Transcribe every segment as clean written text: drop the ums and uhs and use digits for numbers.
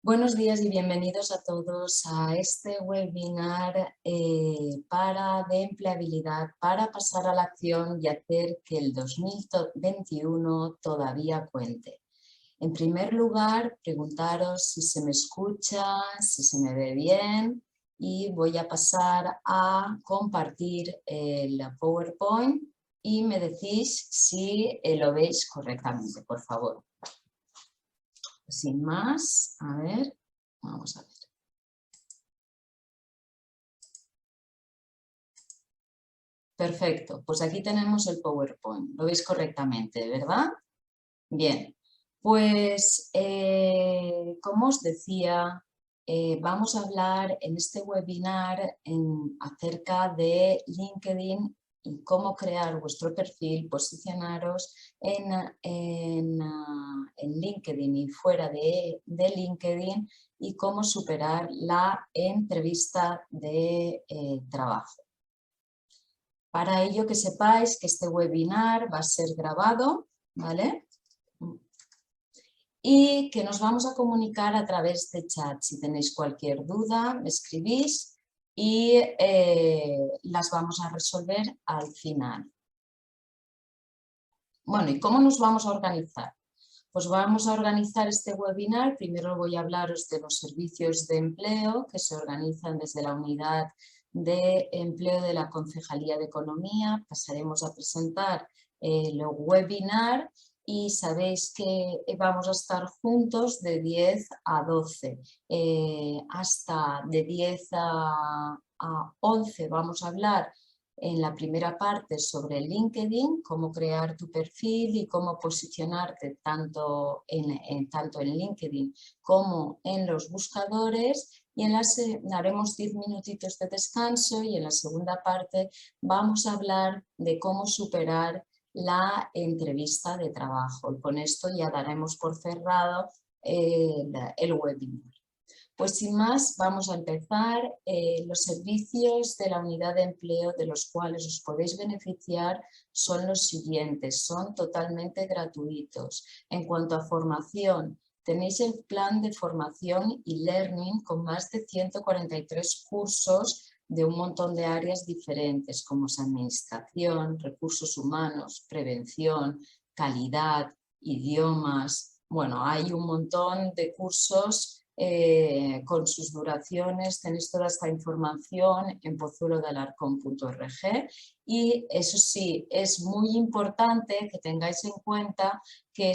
Buenos días y bienvenidos a todos a este webinar de empleabilidad para pasar a la acción y hacer que el 2021 todavía cuente. En primer lugar, preguntaros si se me escucha, si se me ve bien y voy a pasar a compartir el PowerPoint y me decís si lo veis correctamente, por favor. Sin más, a ver, vamos a ver. Perfecto, pues aquí tenemos el PowerPoint, lo veis correctamente, ¿verdad? Bien, pues como os decía, vamos a hablar en este webinar acerca de LinkedIn y cómo crear vuestro perfil, posicionaros en LinkedIn y fuera de LinkedIn y cómo superar la entrevista de trabajo. Para ello que sepáis que este webinar va a ser grabado, ¿vale? Y que nos vamos a comunicar a través de chat. Si tenéis cualquier duda, me escribís y las vamos a resolver al final. Bueno, ¿y cómo nos vamos a organizar? Pues vamos a organizar este webinar. Primero voy a hablaros de los servicios de empleo que se organizan desde la unidad de empleo de la Concejalía de Economía. Pasaremos a presentar el webinar y sabéis que vamos a estar juntos de 10 a 12. Hasta de 10 a 11 vamos a hablar en la primera parte sobre LinkedIn, cómo crear tu perfil y cómo posicionarte tanto en LinkedIn como en los buscadores. Y haremos 10 minutitos de descanso y en la segunda parte vamos a hablar de cómo superar la entrevista de trabajo. Y con esto ya daremos por cerrado el webinar. Pues sin más, vamos a empezar. Los servicios de la unidad de empleo de los cuales os podéis beneficiar son los siguientes, son totalmente gratuitos. En cuanto a formación, tenéis el plan de formación y learning con más de 143 cursos de un montón de áreas diferentes como es administración, recursos humanos, prevención, calidad, idiomas. Bueno, hay un montón de cursos con sus duraciones. Tenéis toda esta información en pozuelodealarcón.org y eso sí, es muy importante que tengáis en cuenta que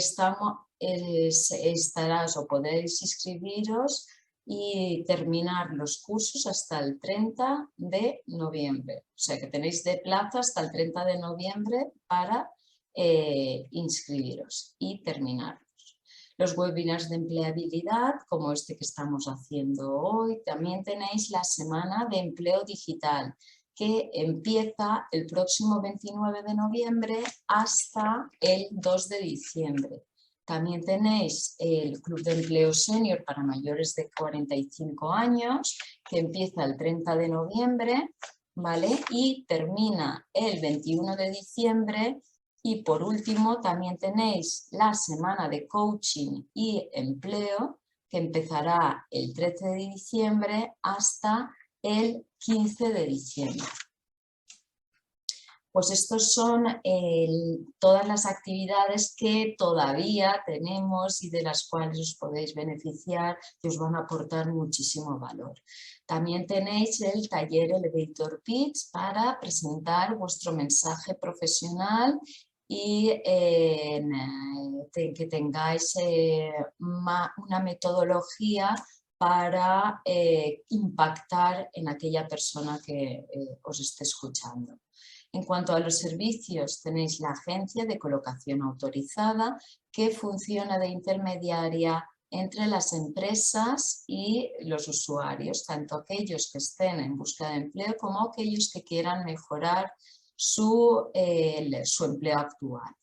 estarás o podéis inscribiros y terminar los cursos hasta el 30 de noviembre. O sea que tenéis de plazo hasta el 30 de noviembre para inscribiros y terminar. Los webinars de empleabilidad, como este que estamos haciendo hoy, también tenéis la semana de empleo digital, que empieza el próximo 29 de noviembre hasta el 2 de diciembre. También tenéis el Club de Empleo Senior para mayores de 45 años, que empieza el 30 de noviembre, ¿vale? Y termina el 21 de diciembre. Y por último, también tenéis la semana de coaching y empleo, que empezará el 13 de diciembre hasta el 15 de diciembre. Pues estos son todas las actividades que todavía tenemos y de las cuales os podéis beneficiar y os van a aportar muchísimo valor. También tenéis el taller Elevator Pitch para presentar vuestro mensaje profesional y que tengáis una metodología para impactar en aquella persona que os esté escuchando. En cuanto a los servicios, tenéis la agencia de colocación autorizada que funciona de intermediaria entre las empresas y los usuarios, tanto aquellos que estén en busca de empleo como aquellos que quieran mejorar su empleo actual.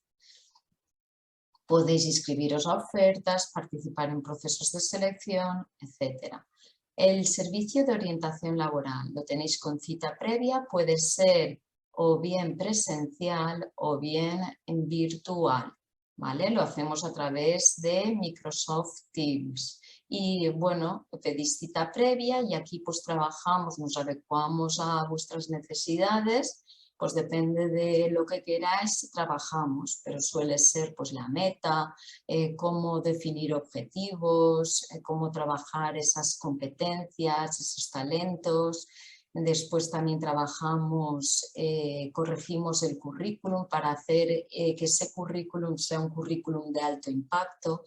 Podéis inscribiros a ofertas, participar en procesos de selección, etc. El servicio de orientación laboral lo tenéis con cita previa, puede ser o bien presencial o bien en virtual. ¿vale? Lo hacemos a través de Microsoft Teams. Y bueno, pedís cita previa y aquí pues trabajamos, nos adecuamos a vuestras necesidades, pues depende de lo que queráis, trabajamos, pero suele ser pues la meta, cómo definir objetivos, cómo trabajar esas competencias, esos talentos. Después también trabajamos, corregimos el currículum para hacer que ese currículum sea un currículum de alto impacto.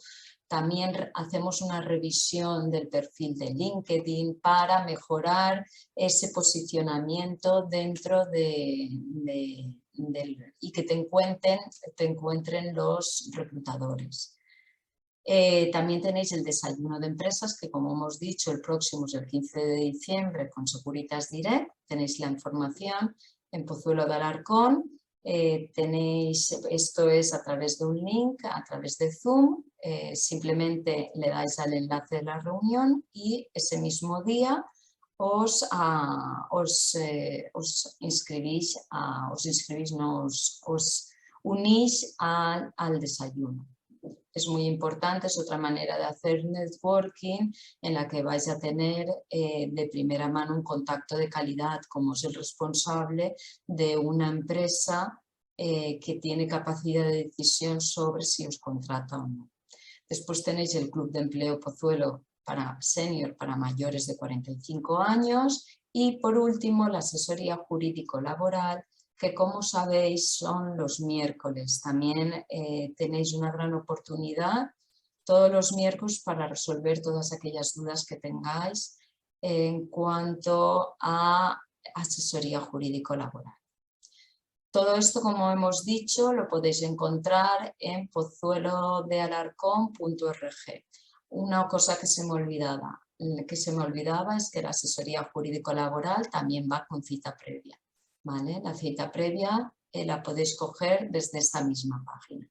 También hacemos una revisión del perfil de LinkedIn para mejorar ese posicionamiento dentro y que te encuentren los reclutadores. También tenéis el desayuno de empresas que, como hemos dicho, el próximo es el 15 de diciembre con Securitas Direct. Tenéis la información en Pozuelo de Alarcón. Esto es a través de un link, a través de Zoom. Simplemente le dais al enlace de la reunión y ese mismo día os unís al desayuno. Es muy importante, es otra manera de hacer networking en la que vais a tener de primera mano un contacto de calidad, como es el responsable de una empresa que tiene capacidad de decisión sobre si os contrata o no. Después tenéis el Club de Empleo Pozuelo para senior, para mayores de 45 años y por último la asesoría jurídico-laboral, que como sabéis son los miércoles. También tenéis una gran oportunidad todos los miércoles para resolver todas aquellas dudas que tengáis en cuanto a asesoría jurídico-laboral. Todo esto, como hemos dicho, lo podéis encontrar en pozuelodealarcón.org. Una cosa que se me olvidaba es que la asesoría jurídico-laboral también va con cita previa, ¿vale? La cita previa la podéis coger desde esta misma página.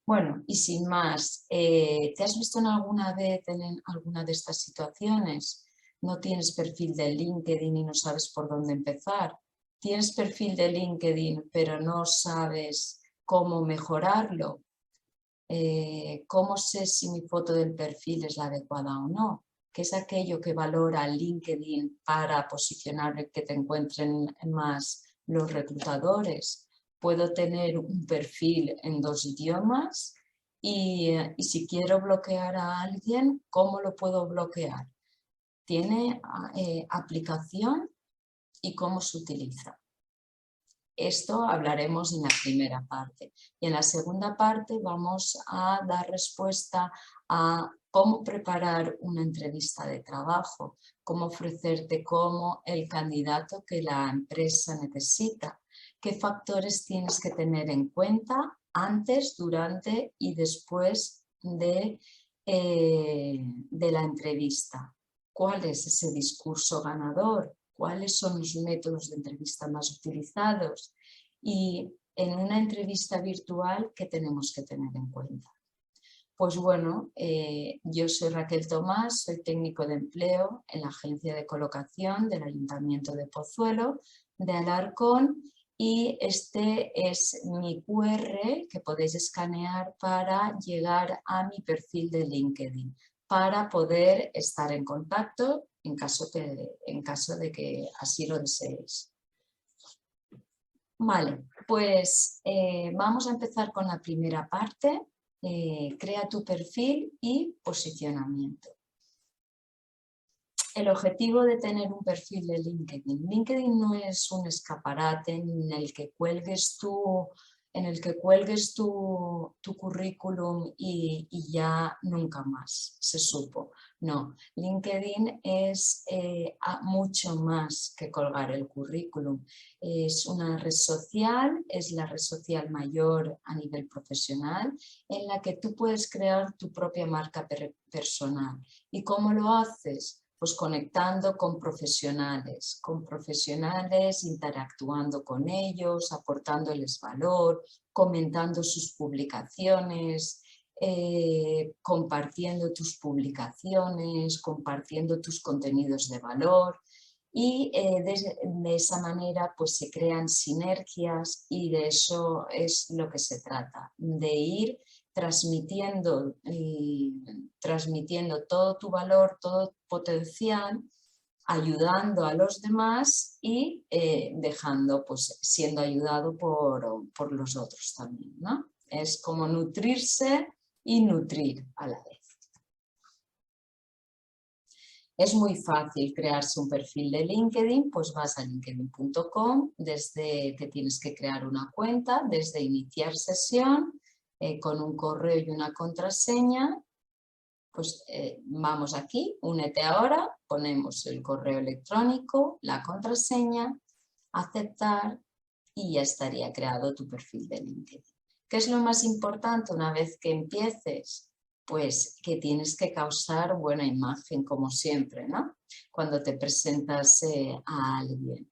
Bueno, y sin más, ¿te has visto en alguna vez en alguna de estas situaciones? ¿No tienes perfil de LinkedIn y no sabes por dónde empezar? ¿Tienes perfil de LinkedIn pero no sabes cómo mejorarlo? ¿Cómo sé si mi foto del perfil es la adecuada o no? ¿Qué es aquello que valora LinkedIn para posicionar que te encuentren más los reclutadores? Puedo tener un perfil en 2 idiomas y si quiero bloquear a alguien, ¿cómo lo puedo bloquear? ¿Tiene aplicación y cómo se utiliza? Esto hablaremos en la primera parte. Y en la segunda parte vamos a dar respuesta a cómo preparar una entrevista de trabajo, cómo ofrecerte como el candidato que la empresa necesita, qué factores tienes que tener en cuenta antes, durante y después de la entrevista. ¿Cuál es ese discurso ganador? ¿Cuáles son los métodos de entrevista más utilizados? Y en una entrevista virtual, ¿qué tenemos que tener en cuenta? Pues bueno, yo soy Raquel Tomás, soy técnico de empleo en la agencia de colocación del Ayuntamiento de Pozuelo de Alarcón y este es mi QR que podéis escanear para llegar a mi perfil de LinkedIn, para poder estar en contacto en caso de que así lo deseéis. Vale, pues vamos a empezar con la primera parte. Crea tu perfil y posicionamiento. El objetivo de tener un perfil de LinkedIn. LinkedIn no es un escaparate en el que cuelgues tu currículum y ya nunca más se supo. No, LinkedIn es mucho más que colgar el currículum. Es una red social, es la red social mayor a nivel profesional en la que tú puedes crear tu propia marca personal. ¿Y cómo lo haces? Pues conectando con profesionales, interactuando con ellos, aportándoles valor, comentando sus publicaciones, compartiendo tus publicaciones, compartiendo tus contenidos de valor. y de esa manera pues se crean sinergias y de eso es lo que se trata, de ir transmitiendo todo tu valor, todo tu potencial, ayudando a los demás y dejando, pues siendo ayudado por los otros también, ¿no? Es como nutrirse y nutrir a la vez. Es muy fácil crearse un perfil de LinkedIn, pues vas a linkedin.com, desde que tienes que crear una cuenta, desde iniciar sesión, con un correo y una contraseña, pues vamos aquí, únete ahora, ponemos el correo electrónico, la contraseña, aceptar y ya estaría creado tu perfil de LinkedIn. ¿Qué es lo más importante una vez que empieces? Pues que tienes que causar buena imagen, como siempre, ¿no? Cuando te presentas a alguien.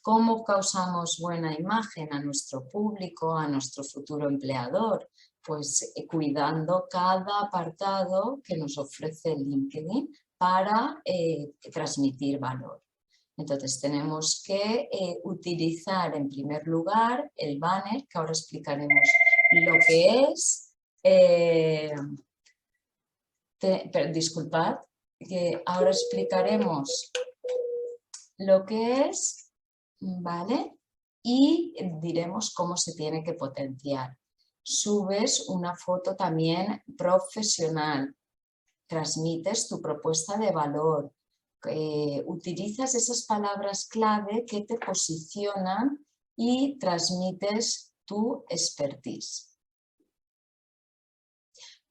¿Cómo causamos buena imagen a nuestro público, a nuestro futuro empleador? Pues cuidando cada apartado que nos ofrece LinkedIn para transmitir valor. Entonces tenemos que utilizar en primer lugar el banner, que ahora explicaremos lo que es. Disculpad, que ahora explicaremos lo que es, ¿vale? Y diremos cómo se tiene que potenciar. Subes una foto también profesional, transmites tu propuesta de valor, utilizas esas palabras clave que te posicionan y transmites tu expertise.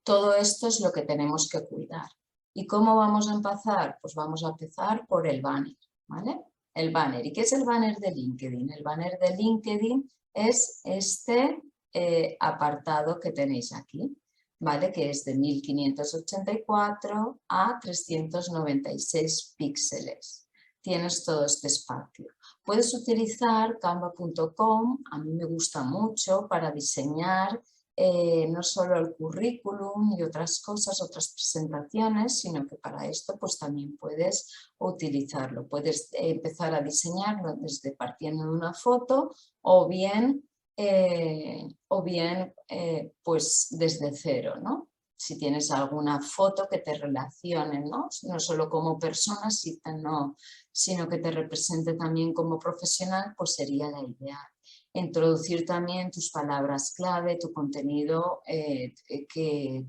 Todo esto es lo que tenemos que cuidar. ¿Y cómo vamos a empezar? Pues vamos a empezar por el banner, ¿vale? El banner. ¿Y qué es el banner de LinkedIn? El banner de LinkedIn es este apartado que tenéis aquí, ¿vale? Que es de 1584 a 396 píxeles. Tienes todo este espacio. Puedes utilizar canva.com, a mí me gusta mucho para diseñar no solo el currículum y otras cosas, otras presentaciones, sino que para esto pues también puedes utilizarlo. Puedes empezar a diseñarlo desde partiendo de una foto o bien pues desde cero, ¿no? Si tienes alguna foto que te relacione, ¿no? No solo como persona, sino que te represente también como profesional, pues sería la idea. Introducir también tus palabras clave, tu contenido,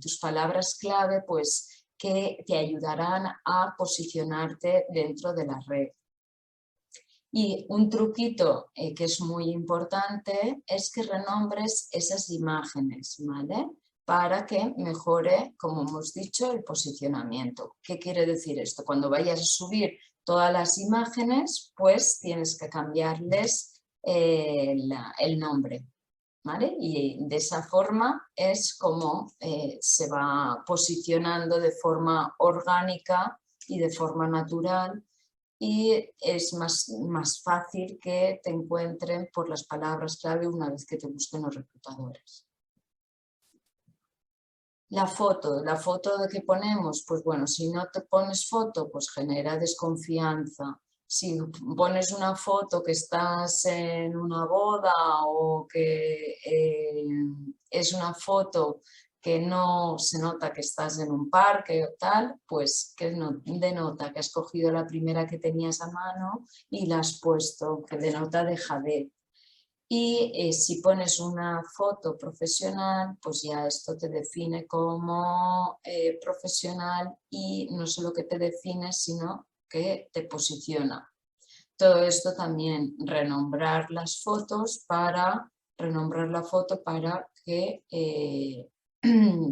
tus palabras clave pues que te ayudarán a posicionarte dentro de la red. Y un truquito que es muy importante es que renombres esas imágenes, ¿vale? Para que mejore, como hemos dicho, el posicionamiento. ¿Qué quiere decir esto? Cuando vayas a subir todas las imágenes, pues tienes que cambiarles el nombre, ¿vale? Y de esa forma es como se va posicionando de forma orgánica y de forma natural y es más fácil que te encuentren por las palabras clave una vez que te busquen los reclutadores. La foto de que ponemos, pues bueno, si no te pones foto, pues genera desconfianza. Si pones una foto que estás en una boda o que es una foto que no se nota que estás en un parque o tal, pues que no, denota que has cogido la primera que tenías a mano y la has puesto, que denota dejadez. Y si pones una foto profesional, pues ya esto te define como profesional y no solo que te define, sino que te posiciona. Todo esto también, renombrar las fotos renombrar la foto para que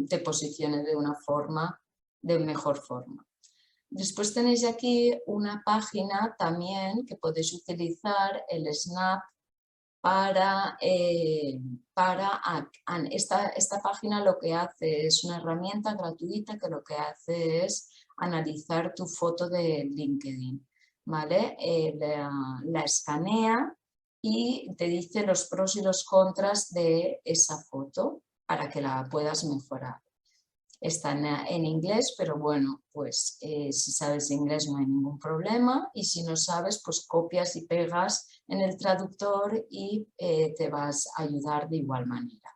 te posicione de mejor forma. Después tenéis aquí una página también que podéis utilizar, el Snap, esta página lo que hace es una herramienta gratuita que lo que hace es analizar tu foto de LinkedIn, ¿vale? La escanea y te dice los pros y los contras de esa foto para que la puedas mejorar. Está en inglés, pero bueno, pues si sabes inglés no hay ningún problema y si no sabes, pues copias y pegas en el traductor y te vas a ayudar de igual manera.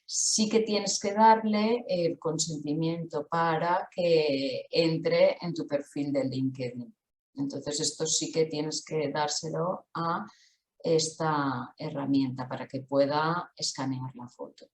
Sí que tienes que darle el consentimiento para que entre en tu perfil de LinkedIn. Entonces esto sí que tienes que dárselo a esta herramienta para que pueda escanear la foto.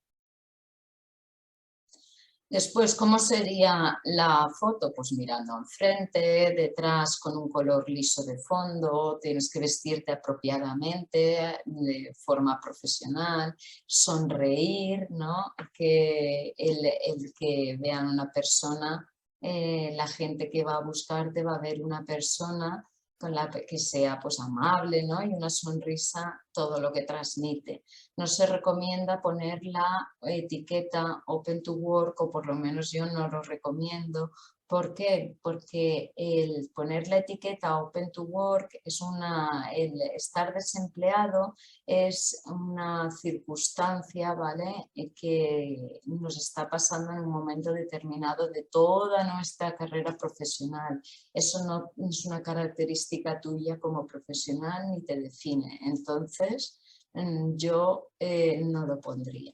Después, ¿cómo sería la foto? Pues mirando enfrente, detrás con un color liso de fondo, tienes que vestirte apropiadamente, de forma profesional, sonreír, ¿no? Que el que vean una persona, la gente que va a buscarte va a ver una persona con la que sea pues amable, ¿no? Y una sonrisa, todo lo que transmite. No se recomienda poner la etiqueta Open to Work, o por lo menos yo no lo recomiendo. ¿Por qué? Porque el poner la etiqueta Open to Work el estar desempleado es una circunstancia, ¿vale? Que nos está pasando en un momento determinado de toda nuestra carrera profesional. Eso no es una característica tuya como profesional ni te define. Entonces, yo no lo pondría.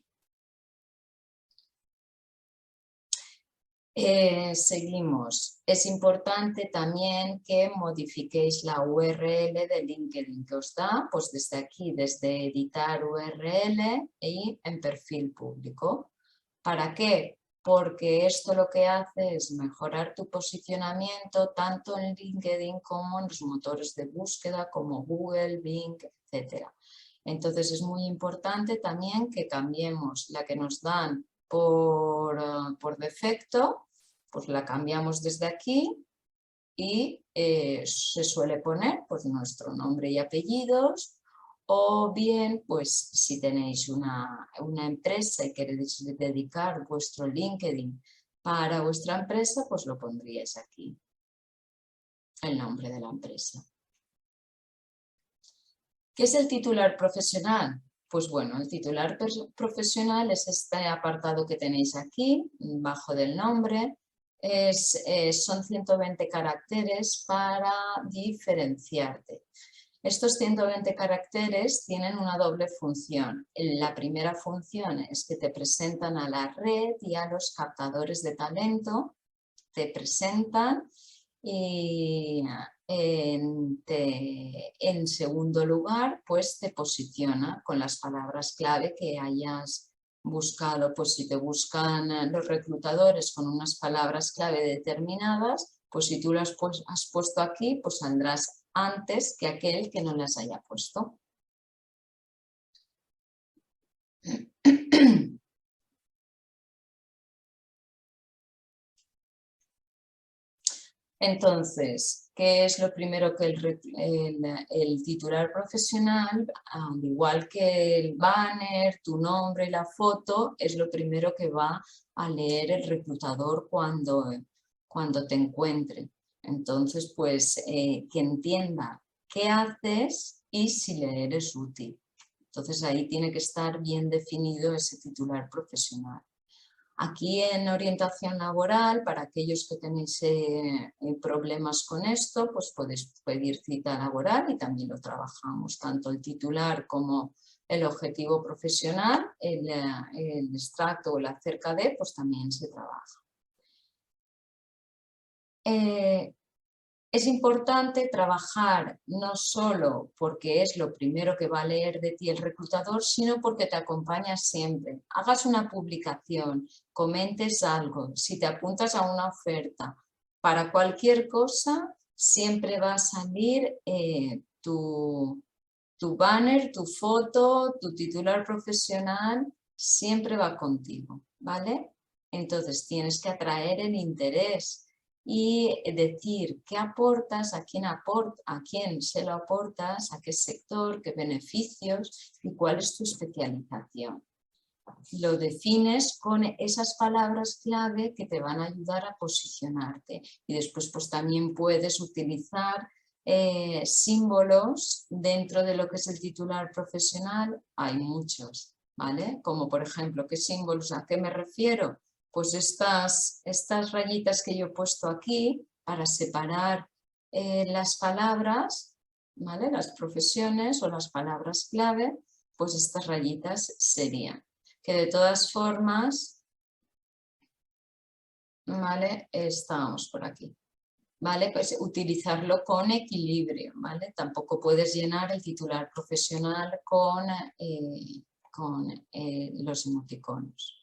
Seguimos. Es importante también que modifiquéis la URL de LinkedIn que os da, pues desde aquí, desde editar URL y en perfil público. ¿Para qué? Porque esto lo que hace es mejorar tu posicionamiento tanto en LinkedIn como en los motores de búsqueda como Google, Bing, etc. Entonces es muy importante también que cambiemos la que nos dan por defecto, pues la cambiamos desde aquí y se suele poner pues nuestro nombre y apellidos, o bien pues si tenéis una empresa y queréis dedicar vuestro LinkedIn para vuestra empresa, pues lo pondríais aquí, el nombre de la empresa. ¿Qué es el titular profesional? Pues bueno, el titular profesional es este apartado que tenéis aquí, bajo del nombre. Son 120 caracteres para diferenciarte. Estos 120 caracteres tienen una doble función. La primera función es que te presentan a la red y a los captadores de talento, te presentan y en segundo lugar, pues te posiciona con las palabras clave que hayas buscado. Pues si te buscan los reclutadores con unas palabras clave determinadas, pues si tú las has puesto aquí, pues saldrás antes que aquel que no las haya puesto. Entonces, ¿qué es lo primero que el titular profesional, al igual que el banner, tu nombre y la foto, es lo primero que va a leer el reclutador cuando te encuentre? Entonces, pues que entienda qué haces y si le eres útil. Entonces ahí tiene que estar bien definido ese titular profesional. Aquí en orientación laboral, para aquellos que tenéis problemas con esto, pues podéis pedir cita laboral y también lo trabajamos, tanto el titular como el objetivo profesional, el extracto o el acerca de, pues también se trabaja. Es importante trabajar no solo porque es lo primero que va a leer de ti el reclutador, sino porque te acompaña siempre. Hagas una publicación, comentes algo, si te apuntas a una oferta, para cualquier cosa siempre va a salir tu banner, tu foto, tu titular profesional, siempre va contigo, ¿vale? Entonces tienes que atraer el interés y decir qué aportas, a quién se lo aportas, a qué sector, qué beneficios y cuál es tu especialización. Lo defines con esas palabras clave que te van a ayudar a posicionarte y después pues también puedes utilizar símbolos dentro de lo que es el titular profesional. Hay muchos, ¿vale? Como por ejemplo, ¿qué símbolos? ¿A qué me refiero? Pues estas rayitas que yo he puesto aquí para separar las palabras, ¿vale? Las profesiones o las palabras clave, pues estas rayitas serían. Que de todas formas, ¿vale? Estábamos por aquí. ¿Vale? Pues utilizarlo con equilibrio, ¿vale? Tampoco puedes llenar el titular profesional con los emoticonos.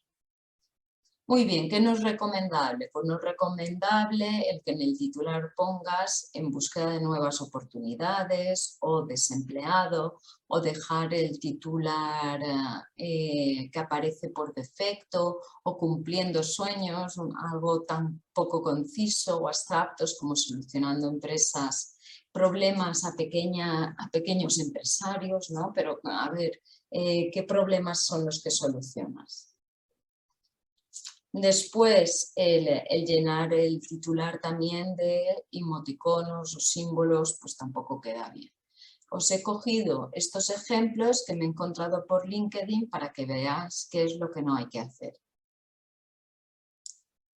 Muy bien, ¿qué no es recomendable? Pues no es recomendable el que en el titular pongas en búsqueda de nuevas oportunidades o desempleado o dejar el titular que aparece por defecto o cumpliendo sueños, algo tan poco conciso o abstractos como solucionando problemas a pequeños empresarios, ¿no? Pero a ver, ¿qué problemas son los que solucionas? Después, el llenar el titular también de emoticonos o símbolos, pues tampoco queda bien. Os he cogido estos ejemplos que me he encontrado por LinkedIn para que veáis qué es lo que no hay que hacer.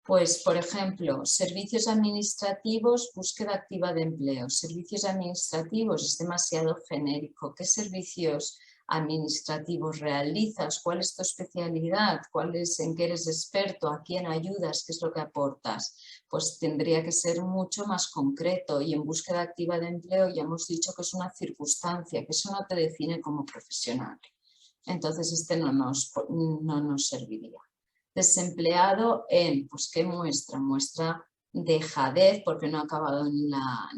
Pues, por ejemplo, servicios administrativos, búsqueda activa de empleo. Servicios administrativos es demasiado genérico. ¿Qué servicios administrativos realizas? ¿Cuál es tu especialidad? ¿En qué eres experto? ¿A quién ayudas? ¿Qué es lo que aportas? Pues tendría que ser mucho más concreto, y en búsqueda activa de empleo ya hemos dicho que es una circunstancia, que eso no te define como profesional. Entonces este no nos serviría. Desempleado pues ¿qué muestra? Muestra dejadez porque no ha acabado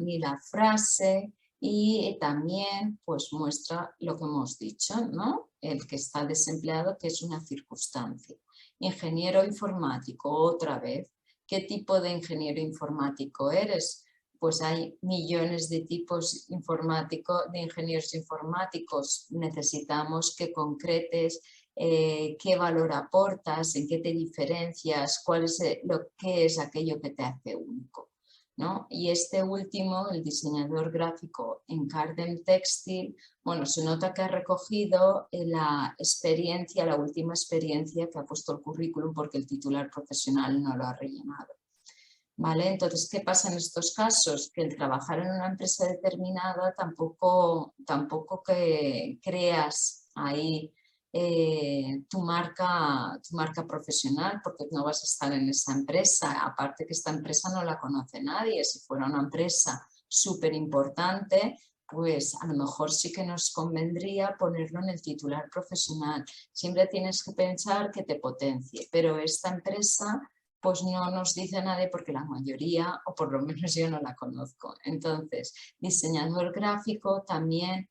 ni la frase, y también pues muestra lo que hemos dicho, ¿no? El que está desempleado, que es una circunstancia. Ingeniero informático, otra vez. ¿Qué tipo de ingeniero informático eres? Pues hay millones de tipos de ingenieros informáticos. Necesitamos que concretes qué valor aportas, en qué te diferencias, qué es aquello que te hace único, ¿no? Y este último, el diseñador gráfico en Cardem Textil, bueno, se nota que ha recogido la última experiencia que ha puesto el currículum, porque el titular profesional no lo ha rellenado. ¿Vale? Entonces, ¿qué pasa en estos casos? Que el trabajar en una empresa determinada tampoco que creas ahí tu marca profesional, porque no vas a estar en esa empresa. Aparte que esta empresa no la conoce nadie. Si fuera una empresa súper importante, pues a lo mejor sí que nos convendría ponerlo en el titular profesional. Siempre tienes que pensar que te potencie, pero esta empresa pues no nos dice nadie, porque la mayoría, o por lo menos yo no la conozco. Entonces, diseñador gráfico también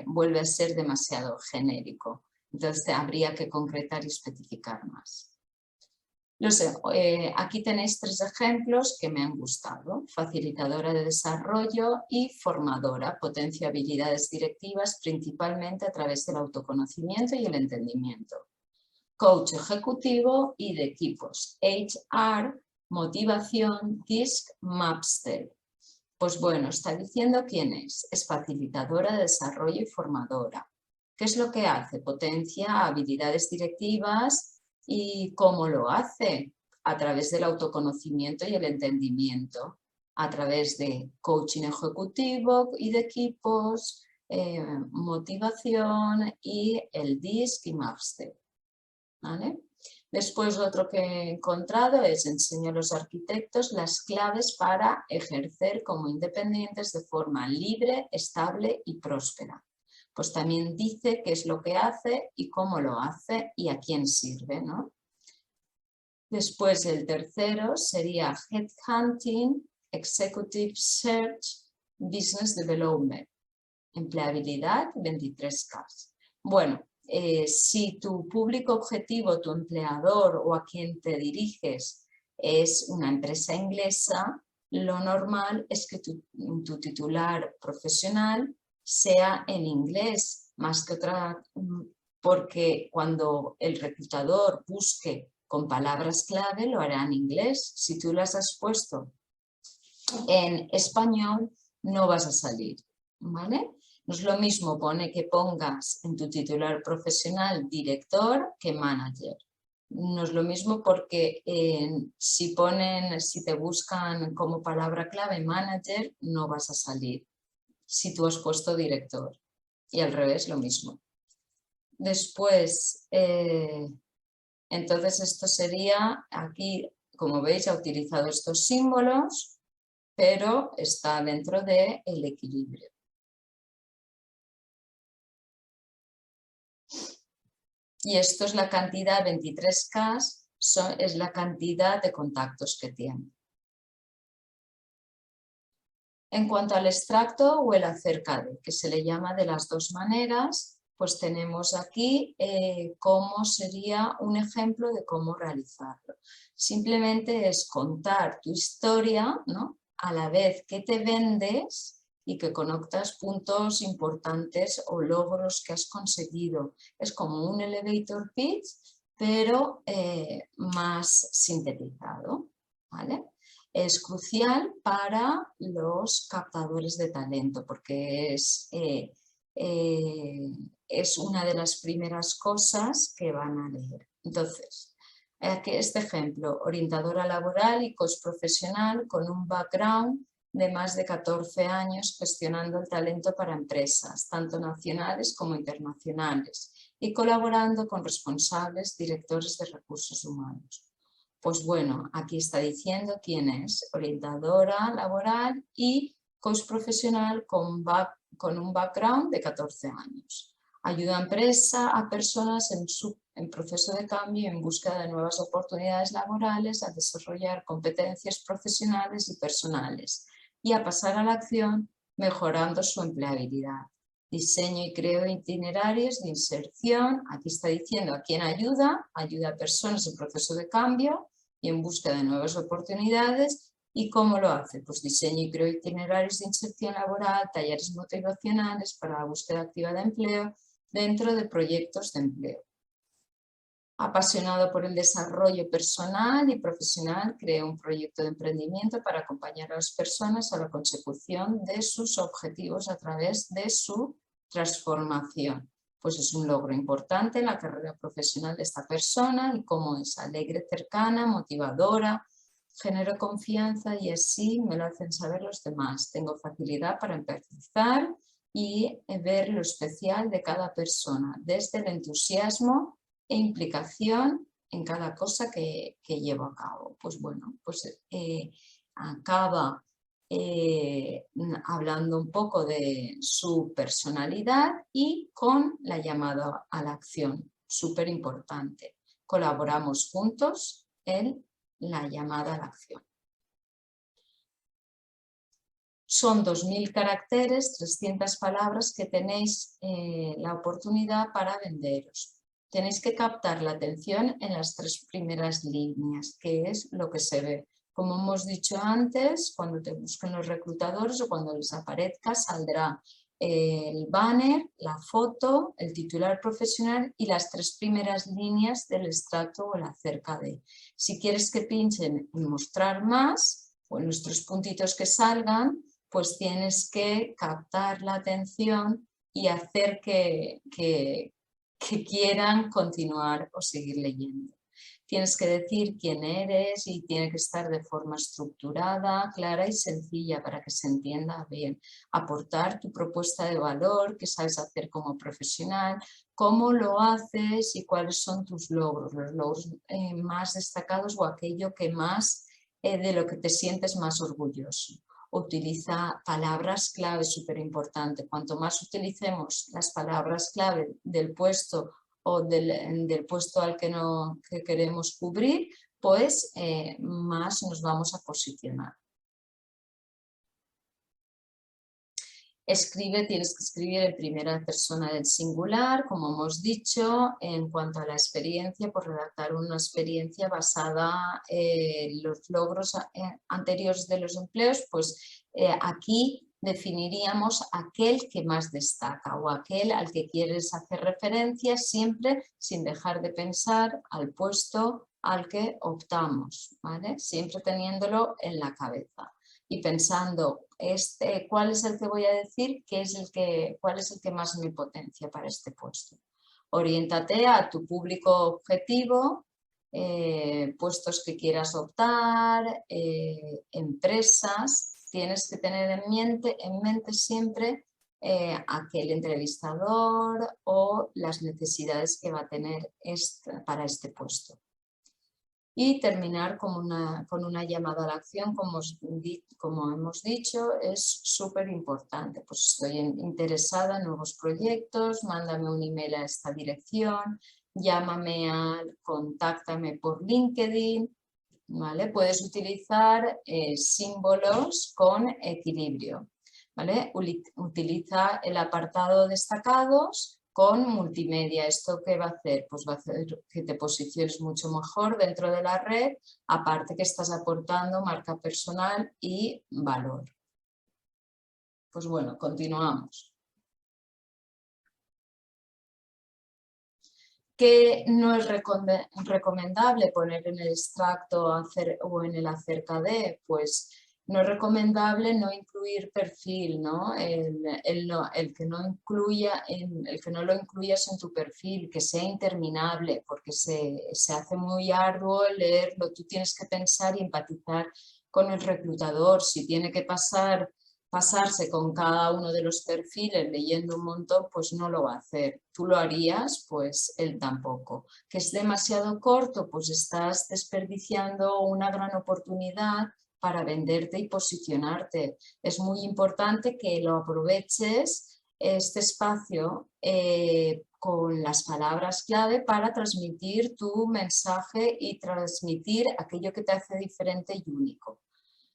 vuelve a ser demasiado genérico. Entonces, habría que concretar y especificar más. Aquí tenéis 3 ejemplos que me han gustado: facilitadora de desarrollo y formadora. Potencia habilidades directivas principalmente a través del autoconocimiento y el entendimiento. Coach ejecutivo y de equipos, HR, motivación, DISC, Mapster. Pues bueno, está diciendo quién es. Es facilitadora de desarrollo y formadora. ¿Qué es lo que hace? Potencia habilidades directivas. ¿Y cómo lo hace? A través del autoconocimiento y el entendimiento. A través de coaching ejecutivo y de equipos, motivación y el DISC y Mapster. ¿Vale? Después, otro que he encontrado es: enseño a los arquitectos las claves para ejercer como independientes de forma libre, estable y próspera. Pues también dice qué es lo que hace y cómo lo hace y a quién sirve, ¿no? Después, el tercero sería Headhunting, Executive Search, Business Development. Empleabilidad, 23K. Bueno, si tu público objetivo, tu empleador o a quien te diriges es una empresa inglesa, lo normal es que tu titular profesional sea en inglés, más que otra, porque cuando el reclutador busque con palabras clave lo hará en inglés. Si tú las has puesto en español, no vas a salir, ¿vale? No es lo mismo que pongas en tu titular profesional director que manager. No es lo mismo porque si te buscan como palabra clave manager, no vas a salir si tú has puesto director. Y al revés, lo mismo. Después, entonces esto sería, aquí, como veis, ha utilizado estos símbolos, pero está dentro del equilibrio. Y esto es la cantidad, 23K, es la cantidad de contactos que tiene. En cuanto al extracto o el acerca de, que se le llama de las dos maneras, pues tenemos aquí cómo sería un ejemplo de cómo realizarlo. Simplemente es contar tu historia, ¿no? A la vez que te vendes y que conectas puntos importantes o logros que has conseguido. Es como un elevator pitch, pero más sintetizado, ¿vale? Es crucial para los captadores de talento porque es una de las primeras cosas que van a leer. Entonces, aquí este ejemplo, orientadora laboral y coach profesional con un background de más de 14 años gestionando el talento para empresas, tanto nacionales como internacionales, y colaborando con responsables, directores de recursos humanos. Pues bueno, aquí está diciendo quién es, orientadora laboral y coach profesional con un background de 14 años. Ayuda a personas en proceso de cambio y en búsqueda de nuevas oportunidades laborales a desarrollar competencias profesionales y personales y a pasar a la acción mejorando su empleabilidad. Diseño y creo itinerarios de inserción. Aquí está diciendo a quién ayuda. Ayuda a personas en proceso de cambio y en búsqueda de nuevas oportunidades. ¿Y cómo lo hace? Pues diseño y creo itinerarios de inserción laboral, talleres motivacionales para la búsqueda activa de empleo dentro de proyectos de empleo. Apasionado por el desarrollo personal y profesional, creó un proyecto de emprendimiento para acompañar a las personas a la consecución de sus objetivos a través de su transformación. Pues es un logro importante en la carrera profesional de esta persona y cómo es alegre, cercana, motivadora, genero confianza y así me lo hacen saber los demás. Tengo facilidad para empatizar y ver lo especial de cada persona, desde el entusiasmo e implicación en cada cosa que llevo a cabo. Pues bueno, pues acaba hablando un poco de su personalidad y con la llamada a la acción, súper importante. Colaboramos juntos en la llamada a la acción. Son 2000 caracteres, 300 palabras que tenéis la oportunidad para venderos. Tenéis que captar la atención en las 3 primeras líneas, que es lo que se ve. Como hemos dicho antes, cuando te busquen los reclutadores o cuando les aparezca, saldrá el banner, la foto, el titular profesional y las 3 primeras líneas del extracto o el acerca de. Si quieres que pinchen en mostrar más, o en los 3 puntitos que salgan, pues tienes que captar la atención y hacer que quieran continuar o seguir leyendo. Tienes que decir quién eres y tiene que estar de forma estructurada, clara y sencilla para que se entienda bien. Aportar tu propuesta de valor, qué sabes hacer como profesional, cómo lo haces y cuáles son tus logros, los logros más destacados o aquello que más, de lo que te sientes más orgulloso. Utiliza palabras clave, súper importante. Cuanto más utilicemos las palabras clave del puesto o del puesto al que queremos cubrir, pues más nos vamos a posicionar. Tienes que escribir en primera persona del singular, como hemos dicho. En cuanto a la experiencia, pues redactar una experiencia basada en los logros anteriores de los empleos, pues aquí definiríamos aquel que más destaca o aquel al que quieres hacer referencia, siempre sin dejar de pensar al puesto al que optamos, ¿vale? Siempre teniéndolo en la cabeza y pensando cuál es el que voy a decir, cuál es el que más me potencia para este puesto. Oriéntate a tu público objetivo puestos que quieras optar, empresas. Tienes que tener en mente siempre aquel entrevistador o las necesidades que va a tener para este puesto. Y terminar con una llamada a la acción, como hemos dicho, es súper importante. Pues estoy interesada en nuevos proyectos, mándame un email a esta dirección, llámame contáctame por LinkedIn, ¿vale? Puedes utilizar símbolos con equilibrio, ¿vale? Utiliza el apartado destacados con multimedia. ¿Esto qué va a hacer? Pues va a hacer que te posiciones mucho mejor dentro de la red, aparte que estás aportando marca personal y valor. Pues bueno, continuamos. ¿Qué no es recomendable poner en el extracto o en el acerca de? Pues no es recomendable no incluir perfil, ¿no? El que no lo incluyas en tu perfil, que sea interminable, porque se hace muy arduo leerlo. Tú tienes que pensar y empatizar con el reclutador. Si tiene que pasarse con cada uno de los perfiles leyendo un montón, pues no lo va a hacer. Tú lo harías, pues él tampoco. Que es demasiado corto, pues estás desperdiciando una gran oportunidad para venderte y posicionarte. Es muy importante que lo aproveches este espacio con las palabras clave para transmitir tu mensaje y transmitir aquello que te hace diferente y único.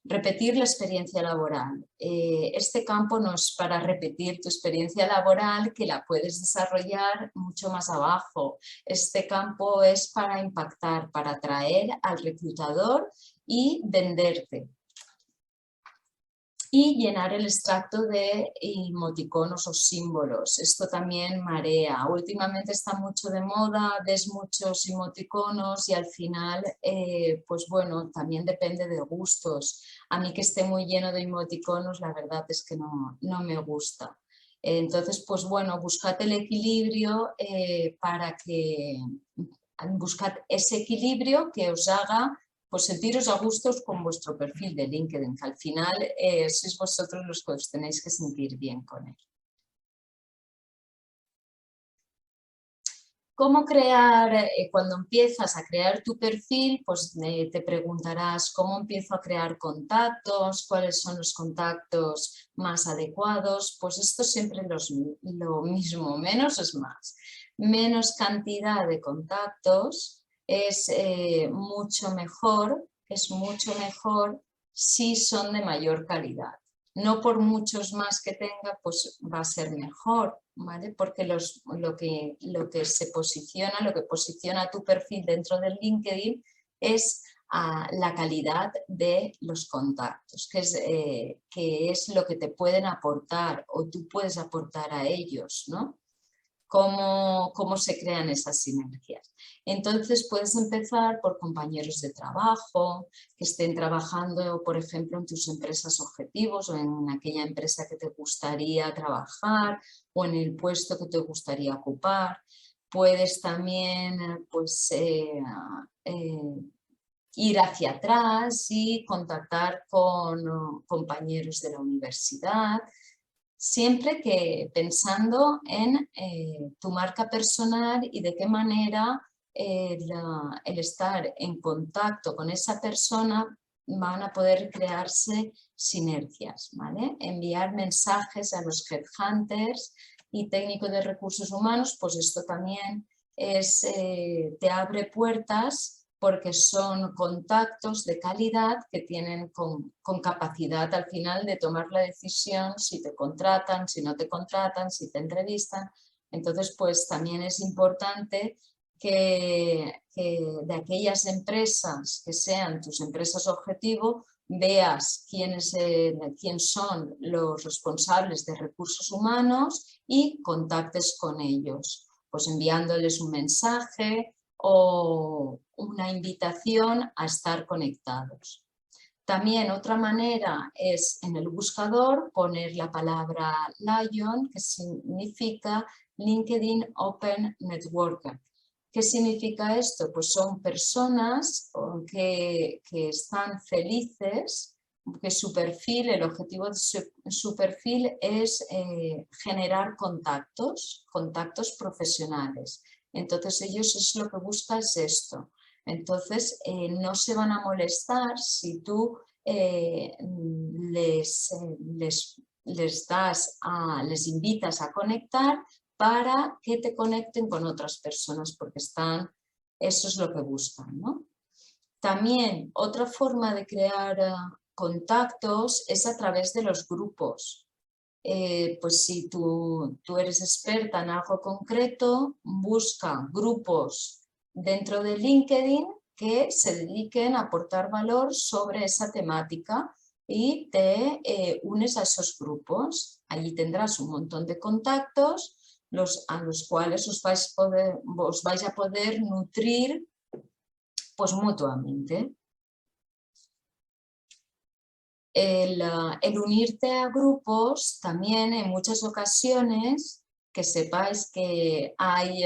Repetir la experiencia laboral. Este campo no es para repetir tu experiencia laboral, que la puedes desarrollar mucho más abajo. Este campo es para impactar, para atraer al reclutador y venderte. Y llenar el extracto de emoticonos o símbolos. Esto también marea. Últimamente está mucho de moda, ves muchos emoticonos y al final, pues bueno, también depende de gustos. A mí que esté muy lleno de emoticonos, la verdad es que no me gusta. Entonces, pues bueno, buscad el equilibrio buscad ese equilibrio que os haga pues sentiros a gustos con vuestro perfil de LinkedIn, que al final sois vosotros los que os tenéis que sentir bien con él. ¿Cómo crear? Cuando empiezas a crear tu perfil, pues te preguntarás cómo empiezo a crear contactos, cuáles son los contactos más adecuados. Pues esto siempre lo mismo, menos es más. Menos cantidad de contactos es mucho mejor si son de mayor calidad. No por muchos más que tenga, pues va a ser mejor, ¿vale? Porque lo que posiciona tu perfil dentro del LinkedIn es la calidad de los contactos, que es lo que te pueden aportar o tú puedes aportar a ellos, ¿no? Cómo se crean esas sinergias. Entonces puedes empezar por compañeros de trabajo que estén trabajando, por ejemplo, en tus empresas objetivos o en aquella empresa que te gustaría trabajar o en el puesto que te gustaría ocupar. Puedes también pues, ir hacia atrás y contactar con compañeros de la universidad, siempre que pensando en tu marca personal y de qué manera el estar en contacto con esa persona van a poder crearse sinergias, ¿vale? Enviar mensajes a los headhunters y técnicos de recursos humanos, pues esto también te abre puertas porque son contactos de calidad que tienen con capacidad al final de tomar la decisión si te contratan, si no te contratan, si te entrevistan. Entonces, pues también es importante que de aquellas empresas que sean tus empresas objetivo, veas quién son los responsables de recursos humanos y contactes con ellos, pues enviándoles un mensaje o una invitación a estar conectados. También otra manera es en el buscador poner la palabra LION, que significa LinkedIn Open Networker. ¿Qué significa esto? Pues son personas que están felices, que su perfil, el objetivo de su perfil es generar contactos profesionales. Entonces ellos es lo que buscan es esto. Entonces no se van a molestar si tú les invitas a conectar para que te conecten con otras personas, porque eso es lo que buscan, ¿no? También otra forma de crear contactos es a través de los grupos. Pues si tú eres experta en algo concreto, busca grupos dentro de LinkedIn que se dediquen a aportar valor sobre esa temática y te unes a esos grupos. Allí tendrás un montón de contactos a los cuales os vais a poder nutrir pues mutuamente. El unirte a grupos también en muchas ocasiones, que sepáis que hay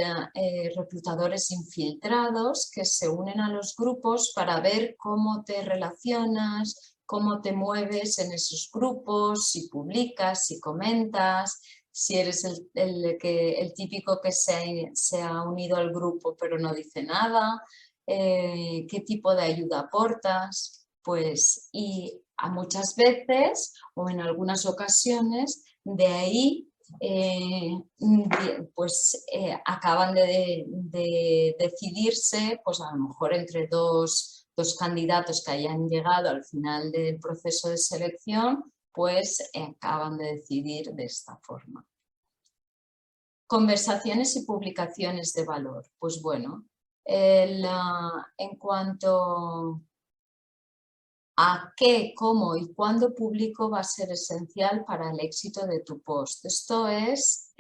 reclutadores infiltrados que se unen a los grupos para ver cómo te relacionas, cómo te mueves en esos grupos, si publicas, si comentas, si eres el típico que se ha unido al grupo pero no dice nada, qué tipo de ayuda aportas, pues, y a muchas veces o en algunas ocasiones de ahí acaban de decidirse, pues a lo mejor entre dos candidatos que hayan llegado al final del proceso de selección, pues acaban de decidir de esta forma. Conversaciones y publicaciones de valor. Pues bueno, en cuanto a qué, cómo y cuándo publico va a ser esencial para el éxito de tu post. Esto es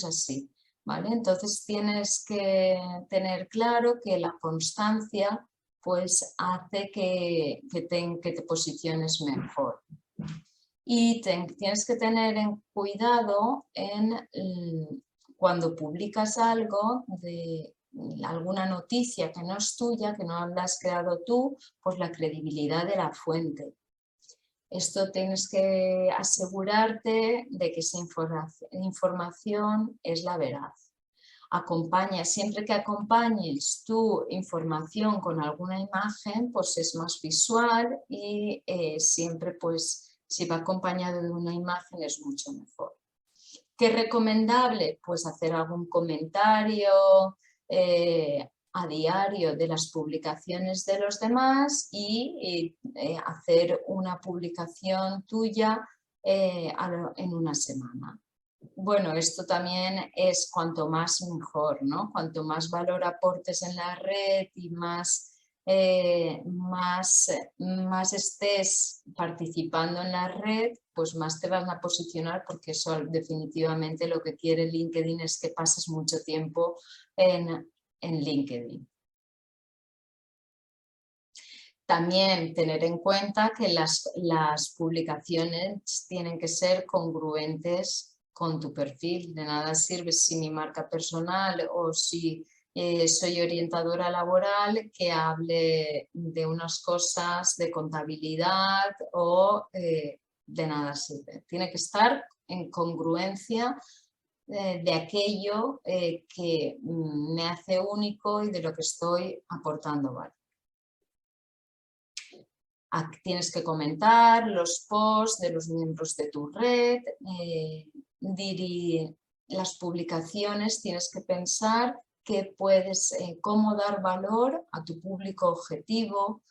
así, ¿vale? Entonces tienes que tener claro que la constancia pues hace que te posiciones mejor. Y tienes que tener cuidado cuando publicas algo de alguna noticia que no es tuya, que no la has creado tú, pues la credibilidad de la fuente. Esto tienes que asegurarte de que esa información es la veraz. Siempre que acompañes tu información con alguna imagen, pues es más visual y siempre pues si va acompañado de una imagen es mucho mejor. ¿Qué es recomendable? Pues hacer algún comentario a diario de las publicaciones de los demás y hacer una publicación tuya en una semana. Bueno, esto también es cuanto más mejor, ¿no? Cuanto más valor aportes en la red y más estés participando en la red, pues más te van a posicionar, porque eso definitivamente lo que quiere LinkedIn es que pases mucho tiempo en LinkedIn. También tener en cuenta que las publicaciones tienen que ser congruentes con tu perfil. De nada sirve si mi marca personal o si soy orientadora laboral que hable de unas cosas de contabilidad o de nada sirve. Tiene que estar en congruencia de aquello que me hace único y de lo que estoy aportando valor. Tienes que comentar los posts de los miembros de tu red, las publicaciones, tienes que pensar que cómo dar valor a tu público objetivo,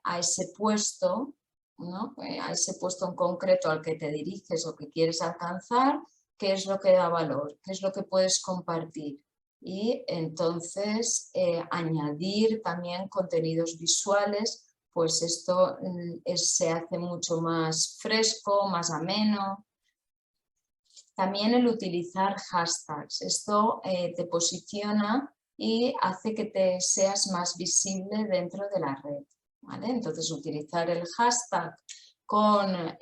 a ese puesto, ¿no? A ese puesto en concreto al que te diriges o que quieres alcanzar, qué es lo que da valor, qué es lo que puedes compartir. Y entonces añadir también contenidos visuales, pues esto se hace mucho más fresco, más ameno. También el utilizar hashtags, esto te posiciona y hace que te seas más visible dentro de la red, ¿vale? Entonces utilizar el hashtag con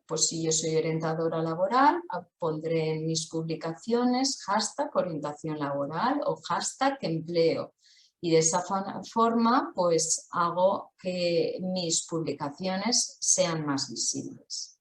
Pues si yo soy orientadora laboral, pondré en mis publicaciones hashtag orientación laboral o hashtag empleo. Y de esa forma, pues hago que mis publicaciones sean más visibles.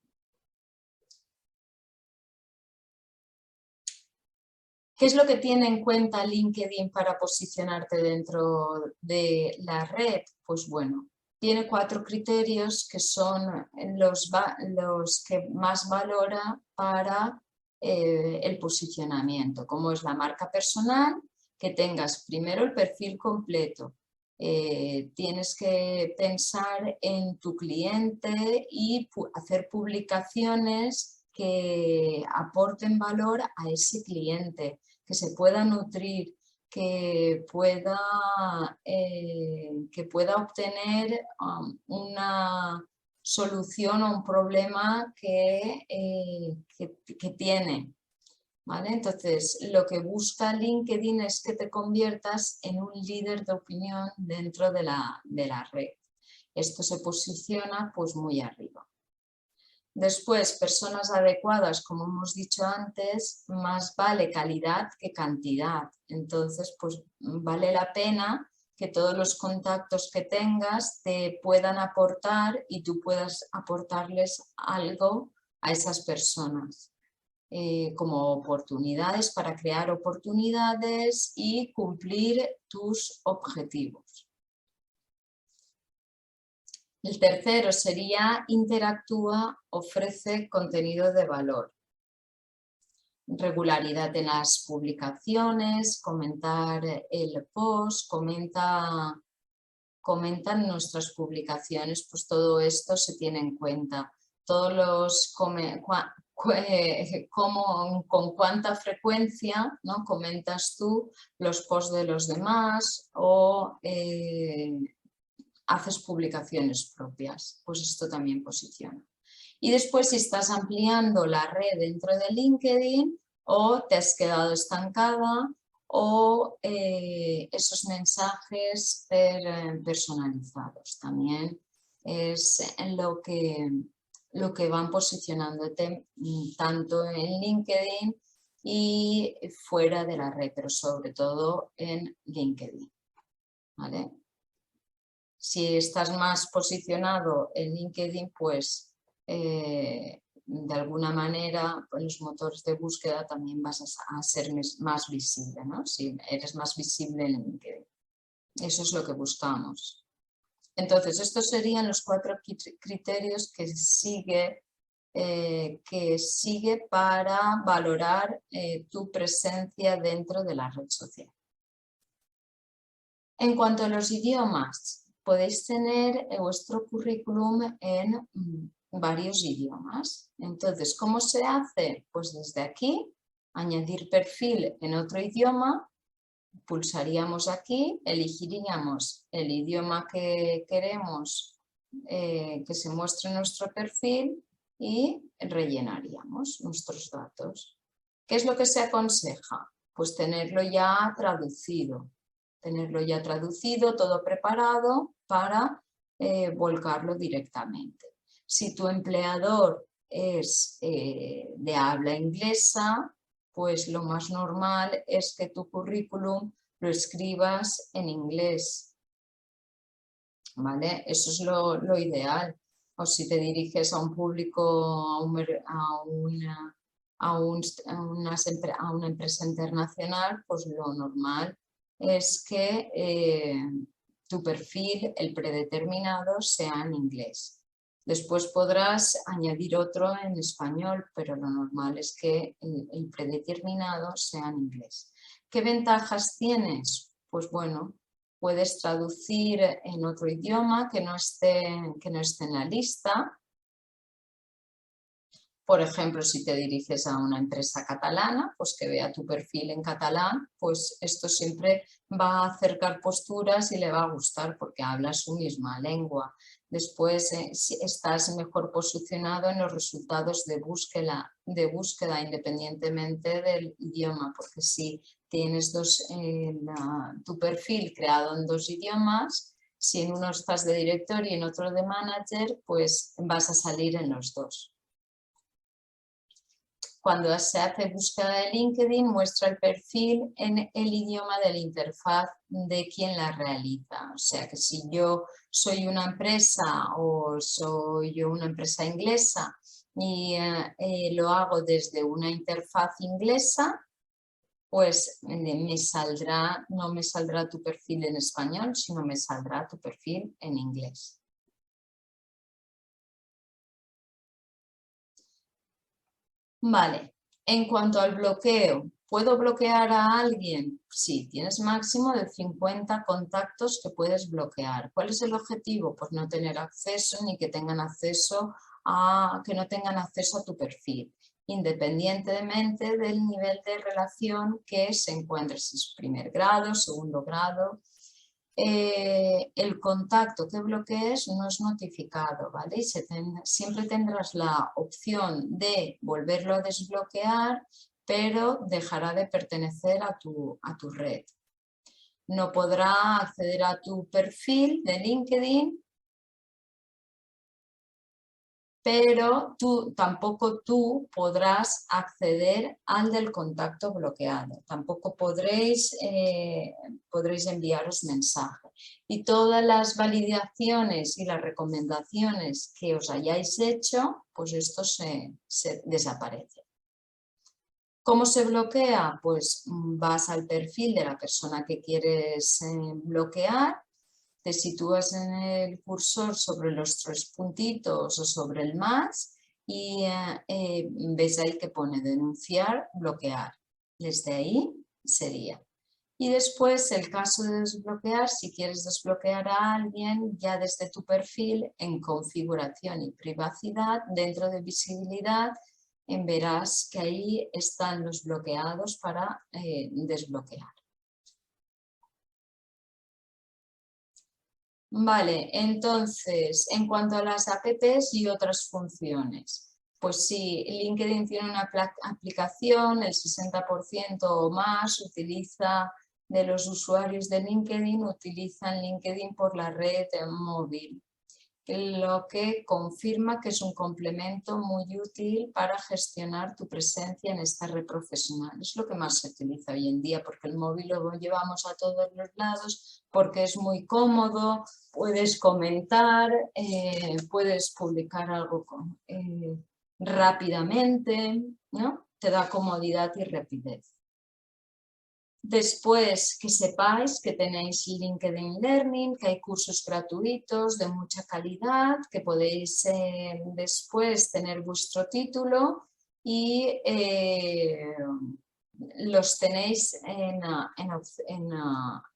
¿Qué es lo que tiene en cuenta LinkedIn para posicionarte dentro de la red? Pues bueno, tiene 4 criterios que son los que más valora para el posicionamiento, como es la marca personal, que tengas primero el perfil completo. Tienes que pensar en tu cliente y hacer publicaciones que aporten valor a ese cliente, que se pueda nutrir, que pueda obtener una solución a un problema que tiene. ¿Vale? Entonces, lo que busca LinkedIn es que te conviertas en un líder de opinión dentro de la red. Esto se posiciona pues muy arriba. Después, personas adecuadas, como hemos dicho antes, más vale calidad que cantidad. Entonces, pues vale la pena que todos los contactos que tengas te puedan aportar y tú puedas aportarles algo a esas personas, como oportunidades para crear oportunidades y cumplir tus objetivos. El tercero sería interactúa, ofrece contenido de valor. Regularidad en las publicaciones, comentar el post, comentan nuestras publicaciones, pues todo esto se tiene en cuenta. Todos los con cuánta frecuencia, ¿no?, comentas tú los posts de los demás o haces publicaciones propias, pues esto también posiciona. Y después, si estás ampliando la red dentro de LinkedIn o te has quedado estancada o esos mensajes personalizados, también es en lo que van posicionándote tanto en LinkedIn y fuera de la red, pero sobre todo en LinkedIn, ¿vale? Si estás más posicionado en LinkedIn, pues de alguna manera en los motores de búsqueda también vas a ser más visible, ¿no? Si eres más visible en LinkedIn. Eso es lo que buscamos. Entonces, estos serían los 4 criterios que sigue para valorar tu presencia dentro de la red social. En cuanto a los idiomas, podéis tener vuestro currículum en varios idiomas. Entonces, ¿cómo se hace? Pues desde aquí, añadir perfil en otro idioma, pulsaríamos aquí, elegiríamos el idioma que queremos que se muestre en nuestro perfil y rellenaríamos nuestros datos. ¿Qué es lo que se aconseja? Pues tenerlo ya traducido. Todo preparado para volcarlo directamente. Si tu empleador es de habla inglesa, pues lo más normal es que tu currículum lo escribas en inglés, ¿vale? Eso es lo ideal. O si te diriges a un público, a una empresa internacional, pues lo normal es que tu perfil, el predeterminado, sea en inglés. Después podrás añadir otro en español, pero lo normal es que el predeterminado sea en inglés. ¿Qué ventajas tienes? Pues bueno, puedes traducir en otro idioma que no esté en la lista. Por ejemplo, si te diriges a una empresa catalana, pues que vea tu perfil en catalán, pues esto siempre va a acercar posturas y le va a gustar porque habla su misma lengua. Después, si estás mejor posicionado en los resultados de búsqueda independientemente del idioma, porque si tienes tu perfil creado en 2 idiomas, si en uno estás de director y en otro de manager, pues vas a salir en los 2. Cuando se hace búsqueda de LinkedIn, muestra el perfil en el idioma de la interfaz de quien la realiza. O sea que si yo soy una empresa o soy yo una empresa inglesa y lo hago desde una interfaz inglesa, pues me saldrá, no me saldrá tu perfil en español, sino me saldrá tu perfil en inglés. Vale, en cuanto al bloqueo, ¿puedo bloquear a alguien? Sí, tienes máximo de 50 contactos que puedes bloquear. ¿Cuál es el objetivo? Pues no tener acceso ni que tengan acceso que no tengan acceso a tu perfil, independientemente del nivel de relación que se encuentre, si es primer grado, segundo grado. El contacto que bloquees no es notificado, ¿vale? Y siempre tendrás la opción de volverlo a desbloquear, pero dejará de pertenecer a tu red. No podrá acceder a tu perfil de LinkedIn, pero tampoco tú podrás acceder al del contacto bloqueado. Tampoco podréis enviaros mensajes. Y todas las validaciones y las recomendaciones que os hayáis hecho, pues esto se desaparece. ¿Cómo se bloquea? Pues vas al perfil de la persona que quieres bloquear, te sitúas en el cursor sobre los 3 puntitos o sobre el más y ves ahí que pone denunciar, bloquear. Desde ahí sería. Y después el caso de desbloquear, si quieres desbloquear a alguien ya desde tu perfil en configuración y privacidad, dentro de visibilidad, verás que ahí están los bloqueados para desbloquear. Vale, entonces, en cuanto a las apps y otras funciones, pues sí, LinkedIn tiene una aplicación, el 60% o más de los usuarios de LinkedIn utilizan LinkedIn por la red móvil, lo que confirma que es un complemento muy útil para gestionar tu presencia en esta red profesional. Es lo que más se utiliza hoy en día porque el móvil lo llevamos a todos los lados, porque es muy cómodo, puedes comentar, puedes publicar algo rápidamente, ¿no? Te da comodidad y rapidez. Después que sepáis que tenéis LinkedIn Learning, que hay cursos gratuitos de mucha calidad, que podéis después tener vuestro título y los tenéis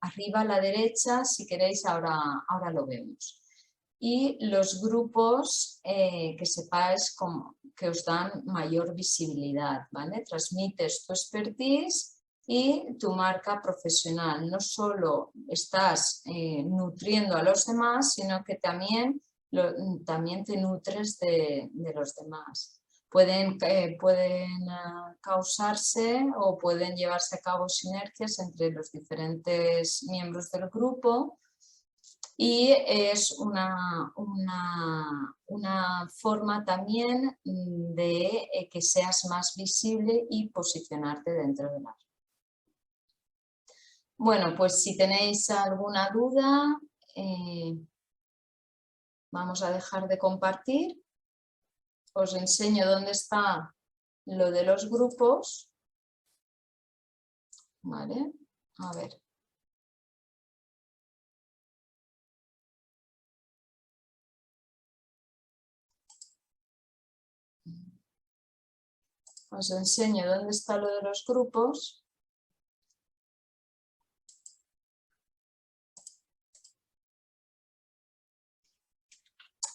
arriba a la derecha, si queréis ahora lo vemos. Y los grupos que sepáis que os dan mayor visibilidad, ¿vale? Transmites tu expertise y tu marca profesional. No solo estás nutriendo a los demás, sino que también te nutres de los demás. Pueden causarse o pueden llevarse a cabo sinergias entre los diferentes miembros del grupo y es una forma también de que seas más visible y posicionarte dentro de la red. Bueno, pues si tenéis alguna duda, vamos a dejar de compartir. Os enseño dónde está lo de los grupos. Vale, a ver. Os enseño dónde está lo de los grupos.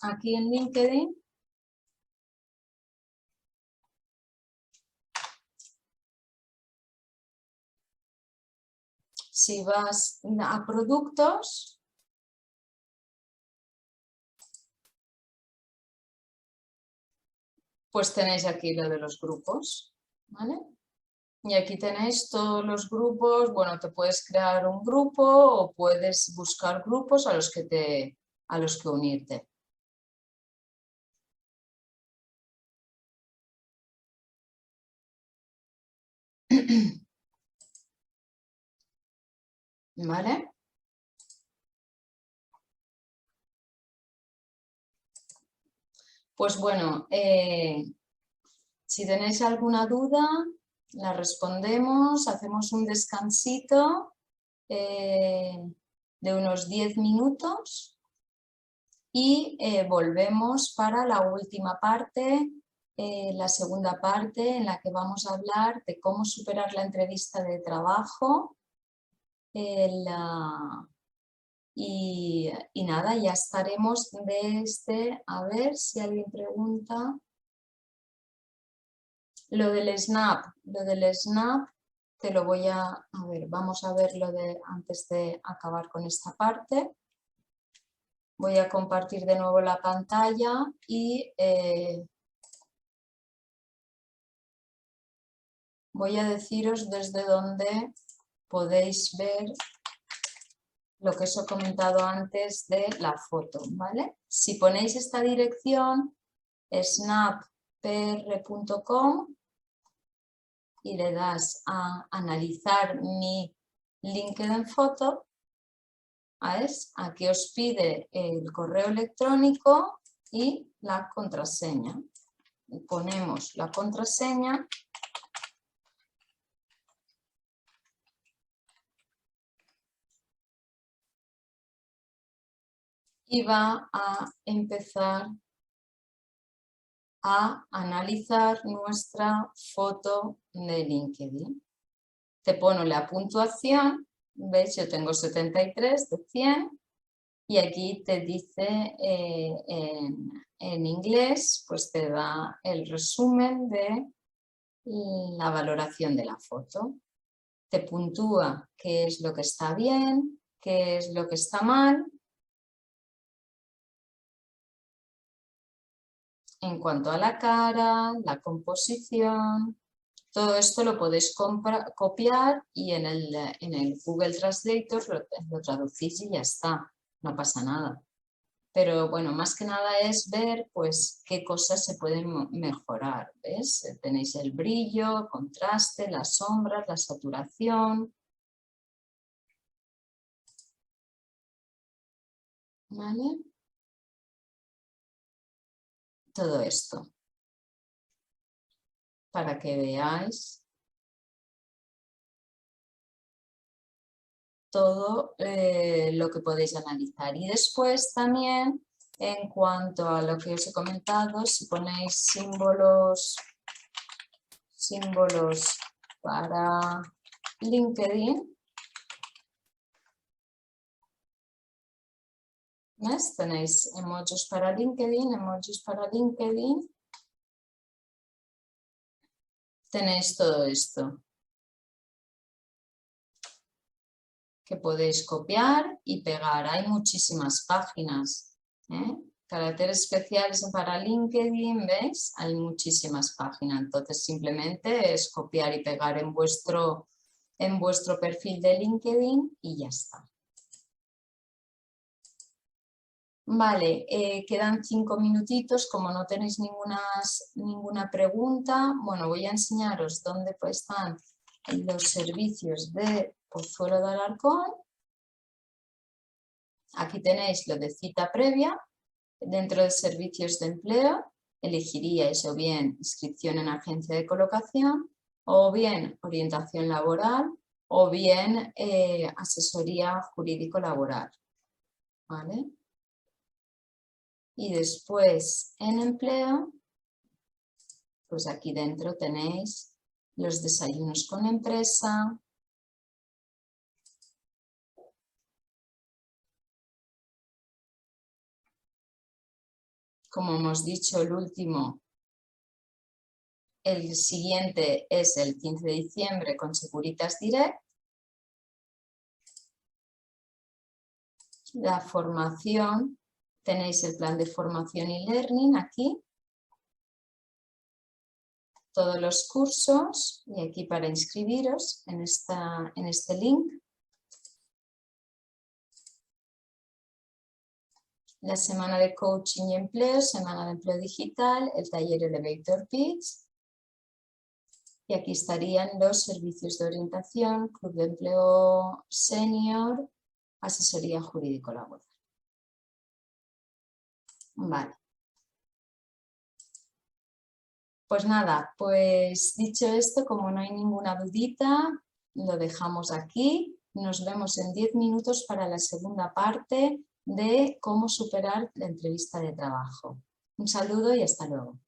Aquí en LinkedIn. Si vas a productos, pues tenéis aquí lo de los grupos, ¿vale? Y aquí tenéis todos los grupos. Bueno, te puedes crear un grupo o puedes buscar grupos a los que unirte. ¿Vale? Pues bueno, si tenéis alguna duda, la respondemos, hacemos un descansito de unos 10 minutos y volvemos para la última parte, la segunda parte en la que vamos a hablar de cómo superar la entrevista de trabajo. Y nada, ya estaremos desde, a ver si alguien pregunta. Lo del Snap te lo voy a ver, vamos a verlo antes de acabar con esta parte. Voy a compartir de nuevo la pantalla y voy a deciros desde dónde podéis ver lo que os he comentado antes de la foto, ¿vale? Si ponéis esta dirección, snappr.com, y le das a analizar mi LinkedIn foto, ¿ves? Aquí os pide el correo electrónico y la contraseña. Ponemos la contraseña y va a empezar a analizar nuestra foto de LinkedIn. Te pone la puntuación, ¿ves? Yo tengo 73 de 100 y aquí te dice en inglés, pues te da el resumen de la valoración de la foto. Te puntúa qué es lo que está bien, qué es lo que está mal. En cuanto a la cara, la composición, todo esto lo podéis copiar y en el Google Translator lo traducís y ya está, no pasa nada. Pero bueno, más que nada es ver pues qué cosas se pueden mejorar, ¿ves? Tenéis el brillo, contraste, las sombras, la saturación. ¿Vale? Todo esto. Para que veáis todo lo que podéis analizar. Y después también, en cuanto a lo que os he comentado, si ponéis símbolos para LinkedIn, ¿ves? Tenéis emojis para LinkedIn, tenéis todo esto que podéis copiar y pegar. Hay muchísimas páginas, ¿eh? Caracteres especiales para LinkedIn, ¿veis? Hay muchísimas páginas, entonces simplemente es copiar y pegar en vuestro perfil de LinkedIn y ya está. Vale, quedan 5 minutitos, como no tenéis ninguna pregunta, bueno, voy a enseñaros dónde están los servicios de Pozuelo de Alarcón. Aquí tenéis lo de cita previa. Dentro de servicios de empleo elegiríais o bien inscripción en agencia de colocación, o bien orientación laboral, o bien asesoría jurídico-laboral. ¿Vale? Y después en empleo, pues aquí dentro tenéis los desayunos con empresa, como hemos dicho, el siguiente es el 15 de diciembre con Securitas Direct. La formación, tenéis el plan de formación y learning aquí. Todos los cursos y aquí para inscribiros en este link. La semana de coaching y empleo, semana de empleo digital, el taller Elevator Pitch Y aquí estarían los servicios de orientación, club de empleo senior, asesoría jurídico laboral. Vale. Pues nada, pues dicho esto, como no hay ninguna dudita, lo dejamos aquí. Nos vemos en 10 minutos para la segunda parte de cómo superar la entrevista de trabajo. Un saludo y hasta luego.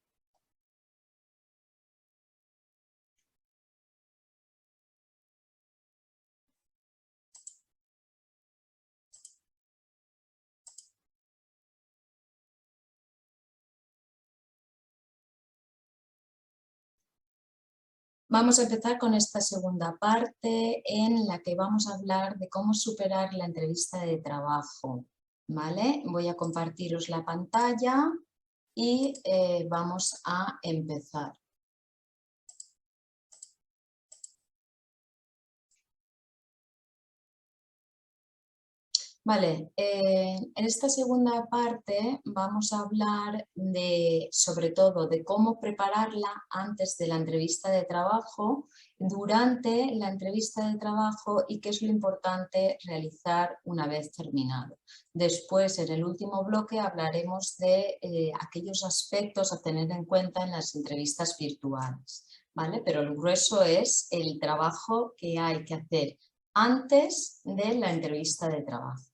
Vamos a empezar con esta segunda parte en la que vamos a hablar de cómo superar la entrevista de trabajo. ¿Vale? Voy a compartiros la pantalla y vamos a empezar. Vale, en esta segunda parte vamos a hablar sobre todo de cómo prepararla antes de la entrevista de trabajo, durante la entrevista de trabajo y qué es lo importante realizar una vez terminado. Después, en el último bloque, hablaremos de aquellos aspectos a tener en cuenta en las entrevistas virtuales, ¿vale? Pero el grueso es el trabajo que hay que hacer antes de la entrevista de trabajo.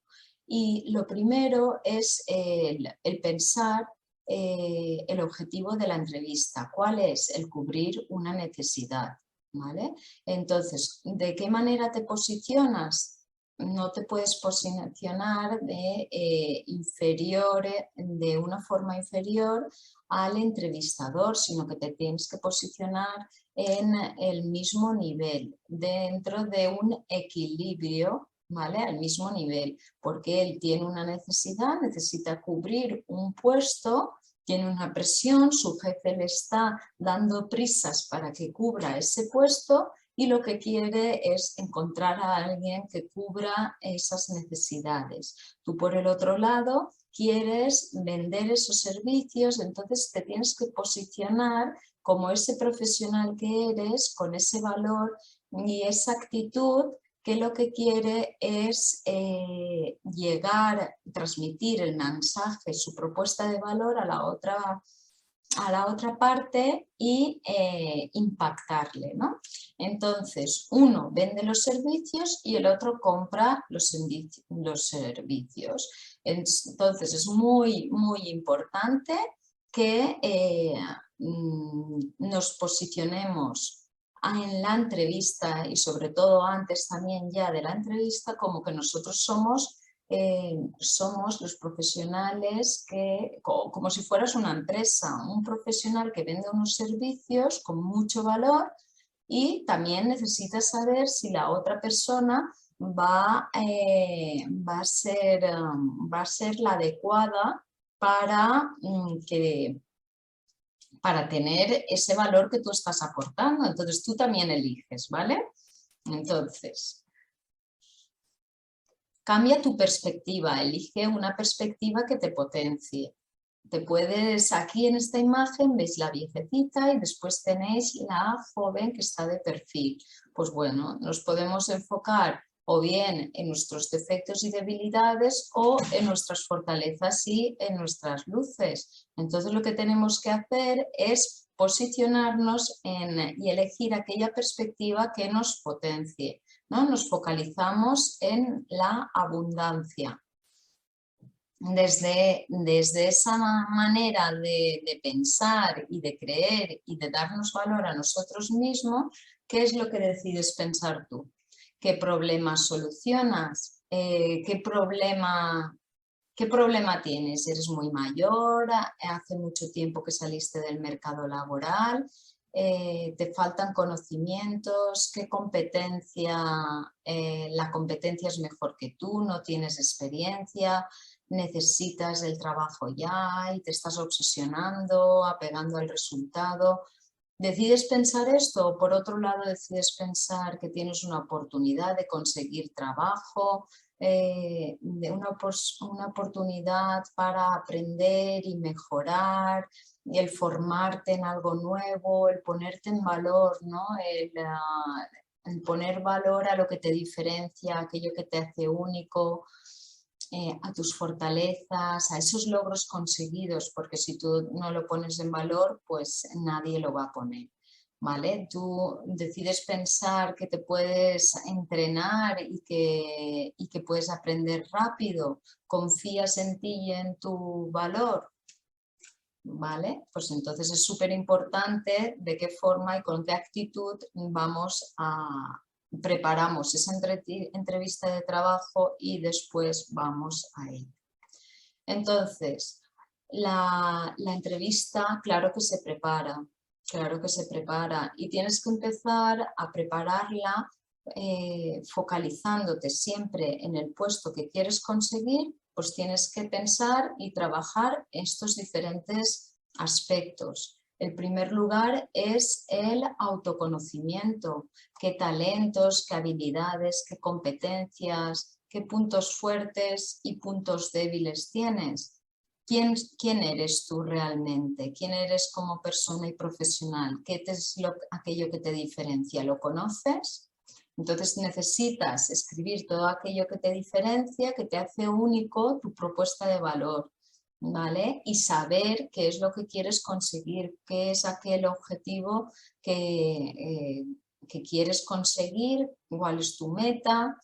Y lo primero es el pensar el objetivo de la entrevista. ¿Cuál es? El cubrir una necesidad, ¿vale? Entonces, ¿de qué manera te posicionas? No te puedes posicionar de una forma inferior al entrevistador, sino que te tienes que posicionar en el mismo nivel, dentro de un equilibrio, ¿vale? Al mismo nivel, porque él tiene una necesidad, necesita cubrir un puesto, tiene una presión, su jefe le está dando prisas para que cubra ese puesto y lo que quiere es encontrar a alguien que cubra esas necesidades. Tú por el otro lado quieres vender esos servicios, entonces te tienes que posicionar como ese profesional que eres, con ese valor y esa actitud que lo que quiere es llegar, transmitir el mensaje, su propuesta de valor a la otra parte y impactarle, ¿no? Entonces, uno vende los servicios y el otro compra los servicios. Entonces, es muy, muy importante que nos posicionemos en la entrevista y sobre todo antes también ya de la entrevista como que nosotros somos los profesionales como si fueras una empresa, un profesional que vende unos servicios con mucho valor y también necesitas saber si la otra persona va a ser la adecuada para para tener ese valor que tú estás aportando. Entonces tú también eliges, ¿vale? Entonces, cambia tu perspectiva, elige una perspectiva que te potencie. Aquí en esta imagen veis la viejecita y después tenéis la joven que está de perfil. Pues bueno, nos podemos enfocar o bien en nuestros defectos y debilidades o en nuestras fortalezas y en nuestras luces. Entonces lo que tenemos que hacer es posicionarnos y elegir aquella perspectiva que nos potencie, ¿no? Nos focalizamos en la abundancia. Desde esa manera de pensar y de creer y de darnos valor a nosotros mismos, ¿qué es lo que decides pensar tú? ¿Qué problema solucionas? ¿Qué problema tienes? ¿Eres muy mayor? ¿Hace mucho tiempo que saliste del mercado laboral? ¿Te faltan conocimientos? ¿Qué competencia? ¿La competencia es mejor que tú? ¿No tienes experiencia? ¿Necesitas el trabajo ya y te estás obsesionando, apegando al resultado? ¿Decides pensar esto o por otro lado decides pensar que tienes una oportunidad de conseguir trabajo, de una oportunidad para aprender y mejorar, el formarte en algo nuevo, el ponerte en valor, ¿no? El poner valor a lo que te diferencia, a aquello que te hace único, a tus fortalezas, a esos logros conseguidos, porque si tú no lo pones en valor, pues nadie lo va a poner, ¿vale? Tú decides pensar que te puedes entrenar y que puedes aprender rápido, confías en ti y en tu valor, ¿vale? Pues entonces es súper importante de qué forma y con qué actitud preparamos esa entrevista de trabajo y después vamos a ella. Entonces, la entrevista, claro que se prepara y tienes que empezar a prepararla focalizándote siempre en el puesto que quieres conseguir, pues tienes que pensar y trabajar estos diferentes aspectos. El primer lugar es el autoconocimiento, qué talentos, qué habilidades, qué competencias, qué puntos fuertes y puntos débiles tienes. ¿Quién eres tú realmente? ¿Quién eres como persona y profesional? ¿Qué es aquello que te diferencia? ¿Lo conoces? Entonces necesitas escribir todo aquello que te diferencia, que te hace único tu propuesta de valor, ¿vale? Y saber qué es lo que quieres conseguir, qué es aquel objetivo que quieres conseguir, cuál es tu meta,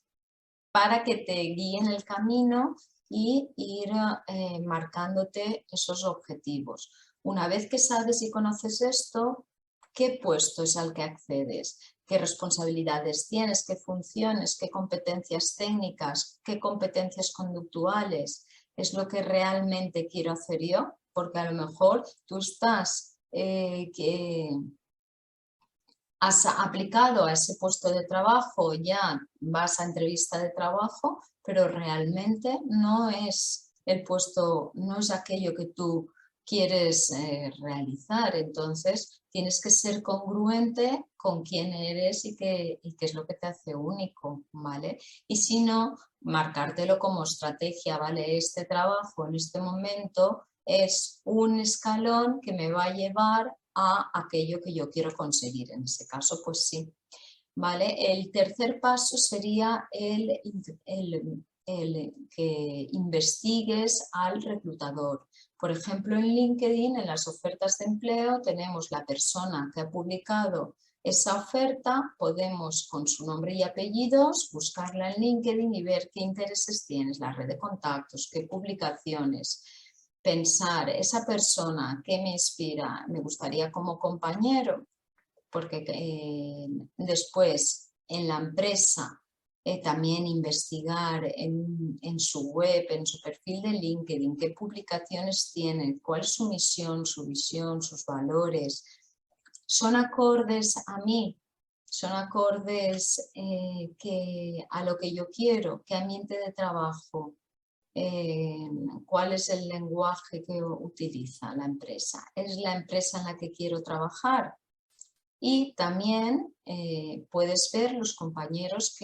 para que te guíen el camino y ir marcándote esos objetivos. Una vez que sabes y conoces esto, ¿qué puesto es al que accedes? ¿Qué responsabilidades tienes? ¿Qué funciones? ¿Qué competencias técnicas? ¿Qué competencias conductuales? ¿Es lo que realmente quiero hacer yo? Porque a lo mejor tú estás has aplicado a ese puesto de trabajo, ya vas a entrevista de trabajo, pero realmente no es el puesto, no es aquello que tú quieres realizar. Entonces tienes que ser congruente con quién eres y qué es lo que te hace único, ¿vale? Y si no, marcártelo como estrategia, ¿vale? Este trabajo en este momento es un escalón que me va a llevar a aquello que yo quiero conseguir. En ese caso, pues sí. ¿Vale? El tercer paso sería el que investigues al reclutador. Por ejemplo, en LinkedIn, en las ofertas de empleo, tenemos la persona que ha publicado esa oferta, podemos con su nombre y apellidos buscarla en LinkedIn y ver qué intereses tienes, la red de contactos, qué publicaciones. Pensar, esa persona que me inspira, me gustaría como compañero, porque después en la empresa también investigar en su web, en su perfil de LinkedIn, qué publicaciones tienen, cuál es su misión, su visión, sus valores. ¿Son acordes a mí? ¿Son acordes a lo que yo quiero? ¿Qué ambiente de trabajo? ¿Cuál es el lenguaje que utiliza la empresa? ¿Es la empresa en la que quiero trabajar? Y también puedes ver los compañeros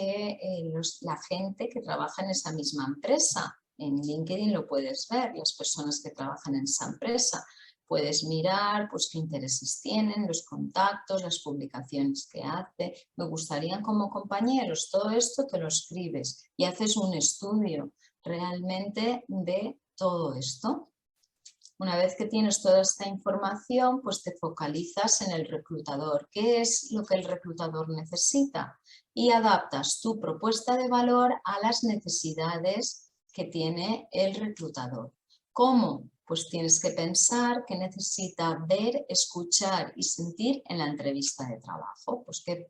la gente que trabaja en esa misma empresa. En LinkedIn lo puedes ver, las personas que trabajan en esa empresa. Puedes mirar pues, qué intereses tienen, los contactos, las publicaciones que hace. Me gustarían como compañeros. Todo esto te lo escribes y haces un estudio realmente de todo esto. Una vez que tienes toda esta información, pues te focalizas en el reclutador. ¿Qué es lo que el reclutador necesita? Y adaptas tu propuesta de valor a las necesidades que tiene el reclutador. ¿Cómo? Pues tienes que pensar qué necesita ver, escuchar y sentir en la entrevista de trabajo. Pues ¿qué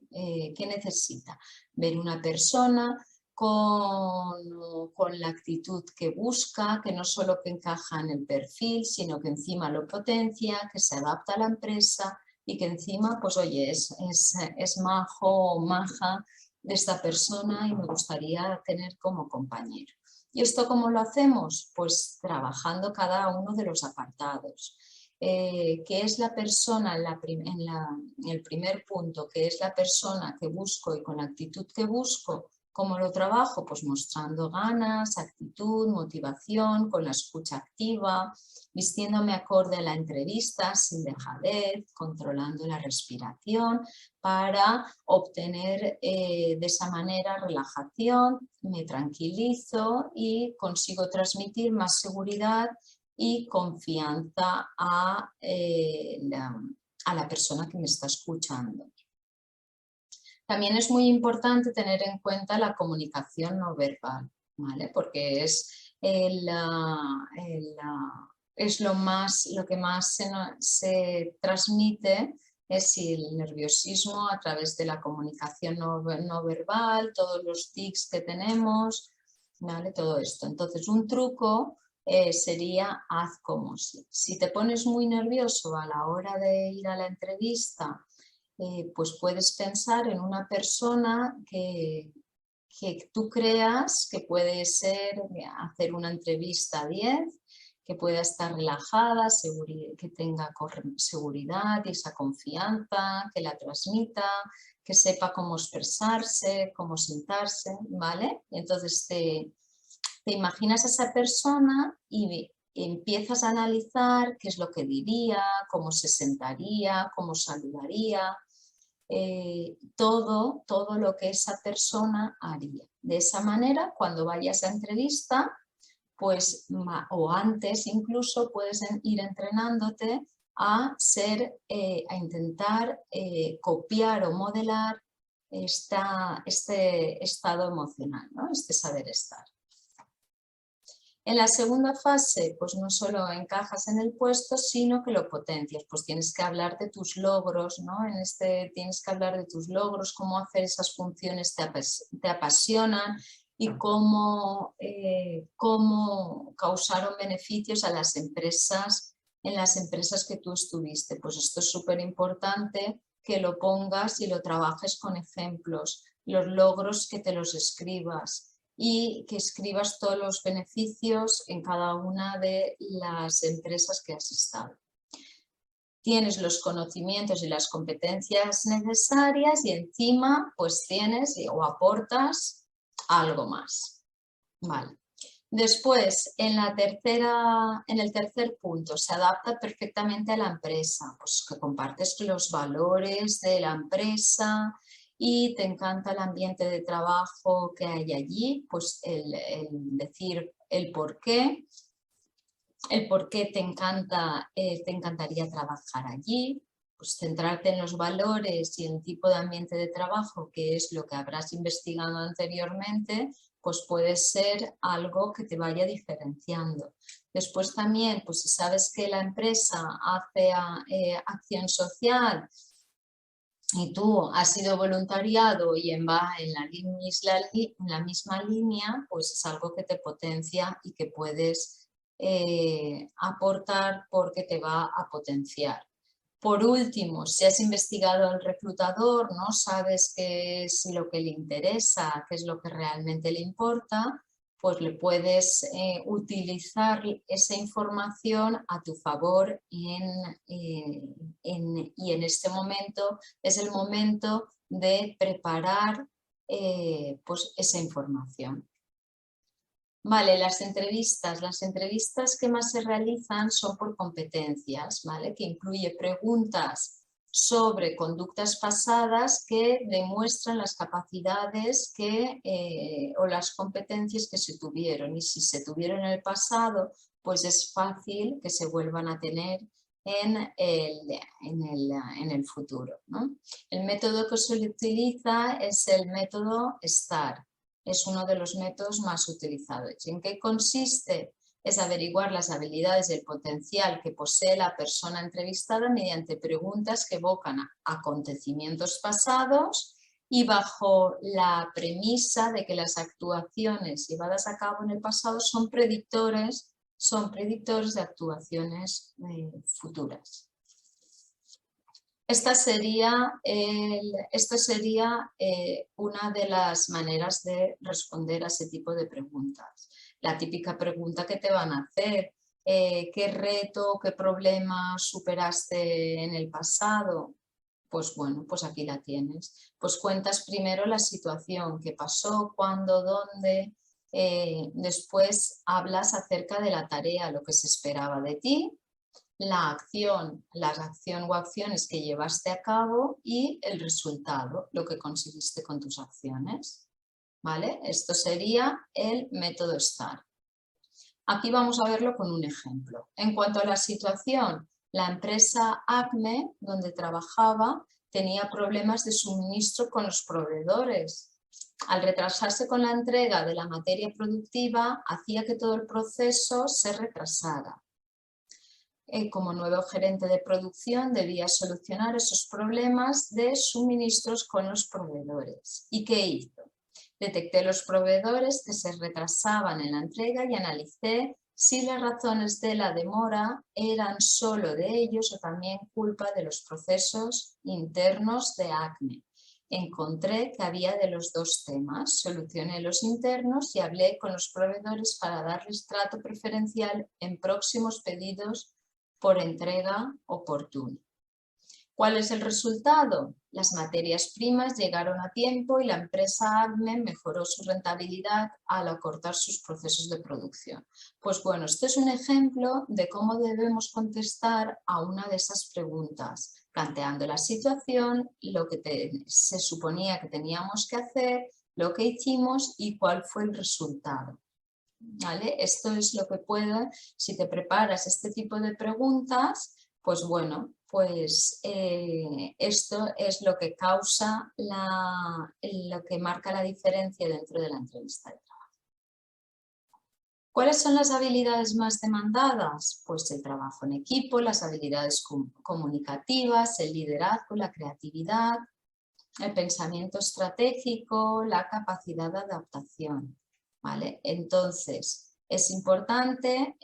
necesita? Ver una persona con la actitud que busca, que no solo que encaja en el perfil, sino que encima lo potencia, que se adapta a la empresa y que encima, pues oye, es majo o maja de esta persona y me gustaría tener como compañero. ¿Y esto cómo lo hacemos? Pues trabajando cada uno de los apartados. que es la persona en el primer punto, que es la persona que busco y con la actitud que busco. ¿Cómo lo trabajo? Pues mostrando ganas, actitud, motivación, con la escucha activa, vistiéndome acorde a la entrevista, sin dejadez, controlando la respiración para obtener de esa manera relajación, me tranquilizo y consigo transmitir más seguridad y confianza a la persona que me está escuchando. También es muy importante tener en cuenta la comunicación no verbal, ¿vale? Porque es, lo que más se transmite es el nerviosismo a través de la comunicación no verbal, todos los tics que tenemos, ¿vale? Todo esto. Entonces, un truco sería haz como si te pones muy nervioso a la hora de ir a la entrevista, pues puedes pensar en una persona que tú creas que puede ser hacer una entrevista 10, que pueda estar relajada, que tenga seguridad y esa confianza, que la transmita, que sepa cómo expresarse, cómo sentarse, ¿vale? Entonces te imaginas a esa persona y empiezas a analizar qué es lo que diría, cómo se sentaría, cómo saludaría, todo lo que esa persona haría. De esa manera, cuando vayas a entrevista, pues, o antes incluso, puedes ir entrenándote a intentar copiar o modelar este estado emocional, ¿no? Este saber estar. En la segunda fase, pues no solo encajas en el puesto, sino que lo potencias, pues tienes que hablar de tus logros, ¿no? Tienes que hablar de tus logros, cómo hacer esas funciones te apasionan y cómo causaron beneficios a las empresas, en las empresas que tú estuviste. Pues esto es súper importante que lo pongas y lo trabajes con ejemplos, los logros que te los escribas y que escribas todos los beneficios en cada una de las empresas que has estado. Tienes los conocimientos y las competencias necesarias y encima pues tienes o aportas algo más. Vale. Después, en el tercer punto, se adapta perfectamente a la empresa, pues que compartes los valores de la empresa y te encanta el ambiente de trabajo que hay allí, pues el decir el por qué te encantaría trabajar allí, pues centrarte en los valores y el tipo de ambiente de trabajo, que es lo que habrás investigado anteriormente, pues puede ser algo que te vaya diferenciando. Después también, pues si sabes que la empresa hace acción social y tú has sido voluntariado y va en la misma línea, pues es algo que te potencia y que puedes aportar porque te va a potenciar. Por último, si has investigado al reclutador, ¿no? Sabes qué es lo que le interesa, qué es lo que realmente le importa, pues le puedes utilizar esa información a tu favor y en este momento es el momento de preparar pues esa información. Vale, las entrevistas que más se realizan son por competencias, ¿vale? Que incluye preguntas sobre conductas pasadas que demuestran las capacidades o las competencias que se tuvieron, y si se tuvieron en el pasado, pues es fácil que se vuelvan a tener en el futuro, ¿no? El método que se utiliza es el método STAR. Es uno de los métodos más utilizados. ¿En qué consiste? Es averiguar las habilidades y el potencial que posee la persona entrevistada mediante preguntas que evocan acontecimios pasados y bajo la premisa de que las actuaciones llevadas a cabo en el pasado son predictores de actuaciones futuras. Esta sería una de las maneras de responder a ese tipo de preguntas. La típica pregunta que te van a hacer, ¿Qué reto, qué problema superaste en el pasado? Pues bueno, pues aquí la tienes. Pues cuentas primero la situación, qué pasó, cuándo, dónde. Después hablas acerca de la tarea, lo que se esperaba de ti, la acción o acciones que llevaste a cabo y el resultado, lo que conseguiste con tus acciones. ¿Vale? Esto sería el método STAR. Aquí vamos a verlo con un ejemplo. En cuanto a la situación, la empresa ACME, donde trabajaba, tenía problemas de suministro con los proveedores. Al retrasarse con la entrega de la materia productiva, hacía que todo el proceso se retrasara. Como nuevo gerente de producción, debía solucionar esos problemas de suministros con los proveedores. ¿Y qué hizo? Detecté los proveedores que se retrasaban en la entrega y analicé si las razones de la demora eran solo de ellos o también culpa de los procesos internos de ACME. Encontré que había de los dos temas. Solucioné los internos y hablé con los proveedores para darles trato preferencial en próximos pedidos por entrega oportuna. ¿Cuál es el resultado? Las materias primas llegaron a tiempo y la empresa ACME mejoró su rentabilidad al acortar sus procesos de producción. Pues bueno, esto es un ejemplo de cómo debemos contestar a una de esas preguntas, planteando la situación, lo que se suponía que teníamos que hacer, lo que hicimos y cuál fue el resultado. ¿Vale? Esto es lo que puede, si te preparas este tipo de preguntas, pues bueno, pues esto es lo que causa, lo que marca la diferencia dentro de la entrevista de trabajo. ¿Cuáles son las habilidades más demandadas? Pues el trabajo en equipo, las habilidades comunicativas, el liderazgo, la creatividad, el pensamiento estratégico, la capacidad de adaptación. ¿Vale? Entonces, es importante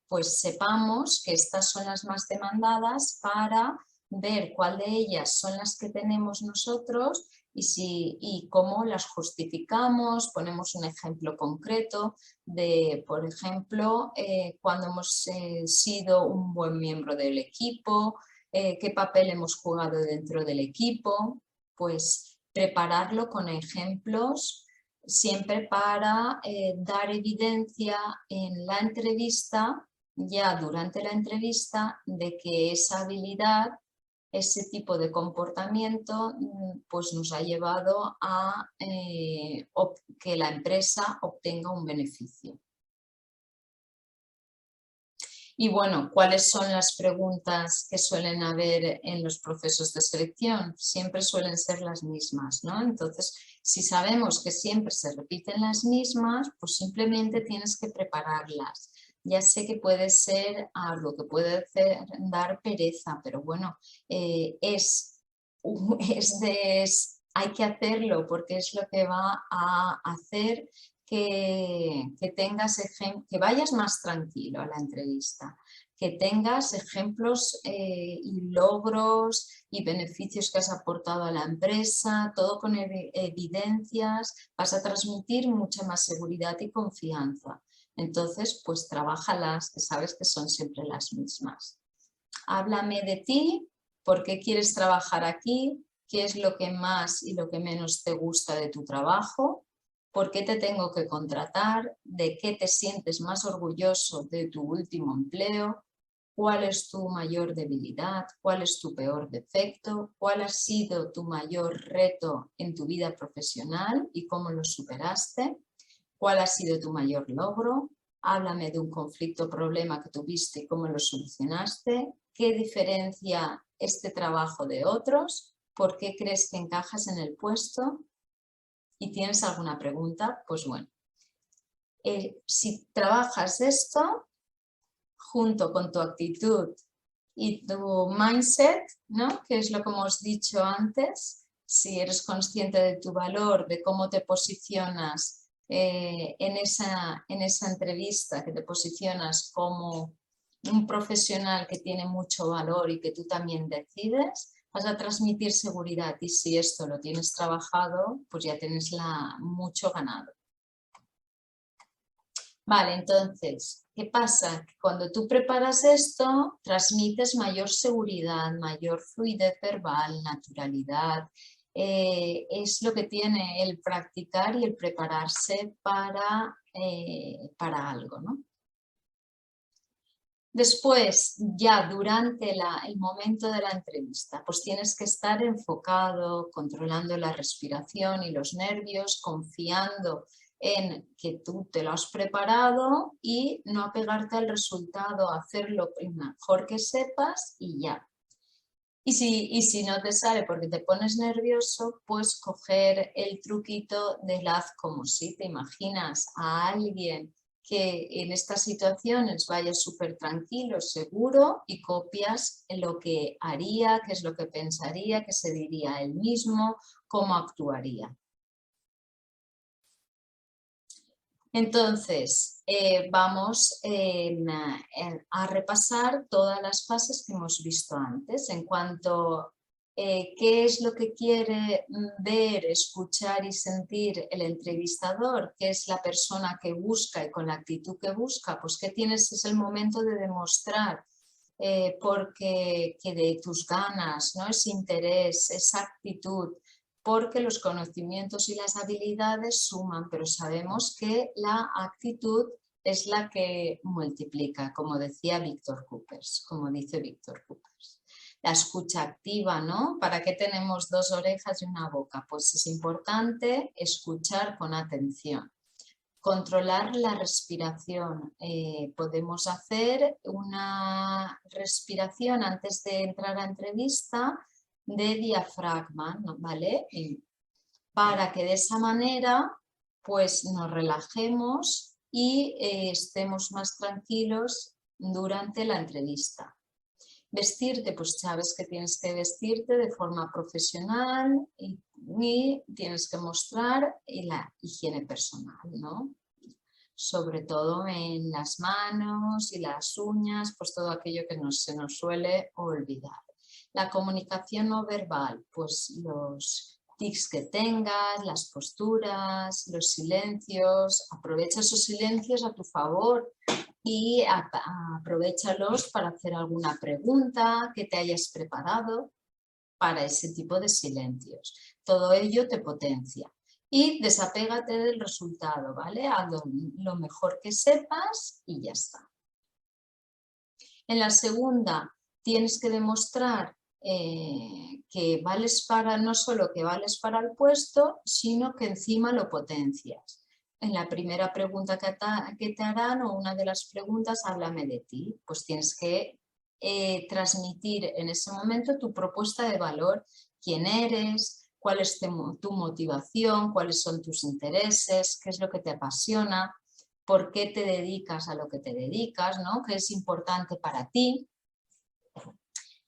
pues sepamos que estas son las más demandadas para ver cuál de ellas son las que tenemos nosotros y cómo las justificamos. Ponemos un ejemplo concreto de, por ejemplo, cuando hemos sido un buen miembro del equipo, qué papel hemos jugado dentro del equipo, pues prepararlo con ejemplos siempre para dar evidencia en la entrevista, ya durante la entrevista, de que esa habilidad, ese tipo de comportamiento pues nos ha llevado a que la empresa obtenga un beneficio. Y bueno, ¿cuáles son las preguntas que suelen haber en los procesos de selección? Siempre suelen ser las mismas, ¿no? Entonces, si sabemos que siempre se repiten las mismas, pues simplemente tienes que prepararlas. Ya sé que puede ser algo que puede dar pereza, pero bueno, hay que hacerlo porque es lo que va a hacer que vayas más tranquilo a la entrevista, que tengas ejemplos y logros y beneficios que has aportado a la empresa, todo con evidencias, vas a transmitir mucha más seguridad y confianza. Entonces, pues trabájalas, que sabes que son siempre las mismas. Háblame de ti, por qué quieres trabajar aquí, qué es lo que más y lo que menos te gusta de tu trabajo. ¿Por qué te tengo que contratar? ¿De qué te sientes más orgulloso de tu último empleo? ¿Cuál es tu mayor debilidad? ¿Cuál es tu peor defecto? ¿Cuál ha sido tu mayor reto en tu vida profesional y cómo lo superaste? ¿Cuál ha sido tu mayor logro? Háblame de un conflicto o problema que tuviste y cómo lo solucionaste. ¿Qué diferencia este trabajo de otros? ¿Por qué crees que encajas en el puesto? ¿Y tienes alguna pregunta? Pues bueno, si trabajas esto junto con tu actitud y tu mindset, ¿no? Que es lo que hemos dicho antes, si eres consciente de tu valor, de cómo te posicionas en esa entrevista, que te posicionas como un profesional que tiene mucho valor y que tú también decides, vas a transmitir seguridad y si esto lo tienes trabajado, pues ya tienes mucho ganado. Vale, entonces, ¿qué pasa? Que cuando tú preparas esto, transmites mayor seguridad, mayor fluidez verbal, naturalidad. Es lo que tiene el practicar y el prepararse para algo, ¿no? Después, ya durante el momento de la entrevista, pues tienes que estar enfocado, controlando la respiración y los nervios, confiando en que tú te lo has preparado y no apegarte al resultado, hacerlo lo mejor que sepas y ya. Y si no te sale porque te pones nervioso, pues coger el truquito del haz como si. Te imaginas a alguien que en estas situaciones vaya súper tranquilo, seguro, y copias lo que haría, qué es lo que pensaría, qué se diría él mismo, cómo actuaría. Entonces, vamos a repasar todas las fases que hemos visto antes en cuanto a qué es lo que quiere ver, escuchar y sentir el entrevistador, qué es la persona que busca y con la actitud que busca, pues qué tienes, es el momento de demostrar porque que de tus ganas, ¿no? Ese interés, esa actitud, porque los conocimientos y las habilidades suman, pero sabemos que la actitud es la que multiplica, como decía Víctor Coopers, como dice Víctor Coopers. La escucha activa, ¿no? ¿Para qué tenemos dos orejas y una boca? Pues es importante escuchar con atención. Controlar la respiración. Podemos hacer una respiración antes de entrar a entrevista de diafragma, ¿vale? Para que de esa manera pues nos relajemos y estemos más tranquilos durante la entrevista. Vestirte, pues sabes que tienes que vestirte de forma profesional y tienes que mostrar la higiene personal, ¿no? Sobre todo en las manos y las uñas, pues todo aquello que se nos suele olvidar. La comunicación no verbal, pues los tics que tengas, las posturas, los silencios, aprovecha esos silencios a tu favor y aprovéchalos para hacer alguna pregunta que te hayas preparado para ese tipo de silencios. Todo ello te potencia. Y desapégate del resultado, ¿vale? Haz lo mejor que sepas y ya está. En la segunda tienes que demostrar que vales no solo que vales para el puesto, sino que encima lo potencias. En la primera pregunta que te harán o una de las preguntas, háblame de ti, pues tienes que transmitir en ese momento tu propuesta de valor, quién eres, cuál es tu motivación, cuáles son tus intereses, qué es lo que te apasiona, por qué te dedicas a lo que te dedicas, ¿no? ¿Qué es importante para ti?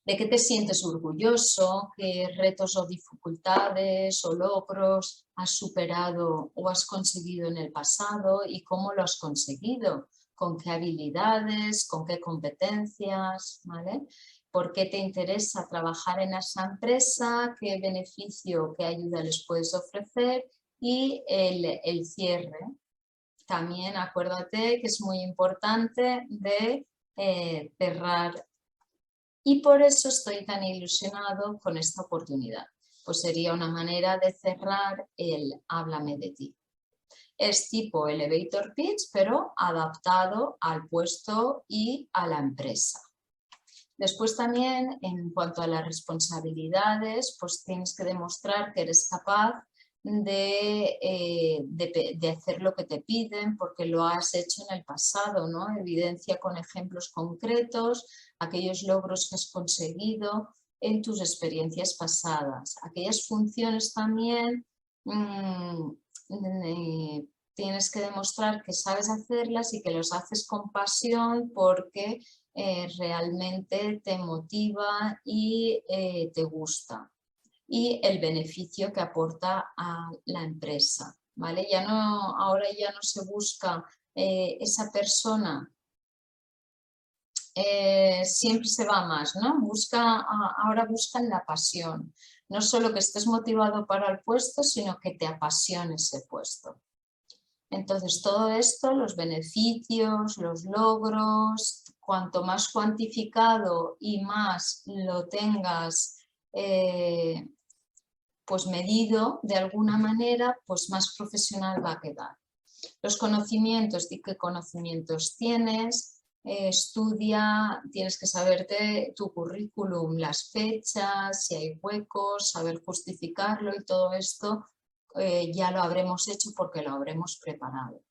¿De qué te sientes orgulloso? ¿Qué retos o dificultades o logros has superado o has conseguido en el pasado y cómo lo has conseguido? ¿Con qué habilidades? ¿Con qué competencias? ¿Vale? ¿Por qué te interesa trabajar en esa empresa? ¿Qué beneficio, qué ayuda les puedes ofrecer? Y el cierre. También acuérdate que es muy importante de cerrar. Y por eso estoy tan ilusionado con esta oportunidad. Pues sería una manera de cerrar el háblame de ti. Es tipo elevator pitch, pero adaptado al puesto y a la empresa. Después también, en cuanto a las responsabilidades, pues tienes que demostrar que eres capaz de hacer lo que te piden porque lo has hecho en el pasado, ¿no? Evidencia con ejemplos concretos aquellos logros que has conseguido en tus experiencias pasadas. Aquellas funciones también tienes que demostrar que sabes hacerlas y que los haces con pasión porque realmente te motiva y te gusta. Y el beneficio que aporta a la empresa, ¿vale? Ahora ya no se busca esa persona, siempre se va más, ¿no? Ahora buscan la pasión, no solo que estés motivado para el puesto, sino que te apasione ese puesto. Entonces todo esto, los beneficios, los logros, cuanto más cuantificado y más lo tengas pues medido de alguna manera, pues más profesional va a quedar. Los conocimientos, di qué conocimientos tienes, estudia, tienes que saberte tu currículum, las fechas, si hay huecos, saber justificarlo y todo esto ya lo habremos hecho porque lo habremos preparado.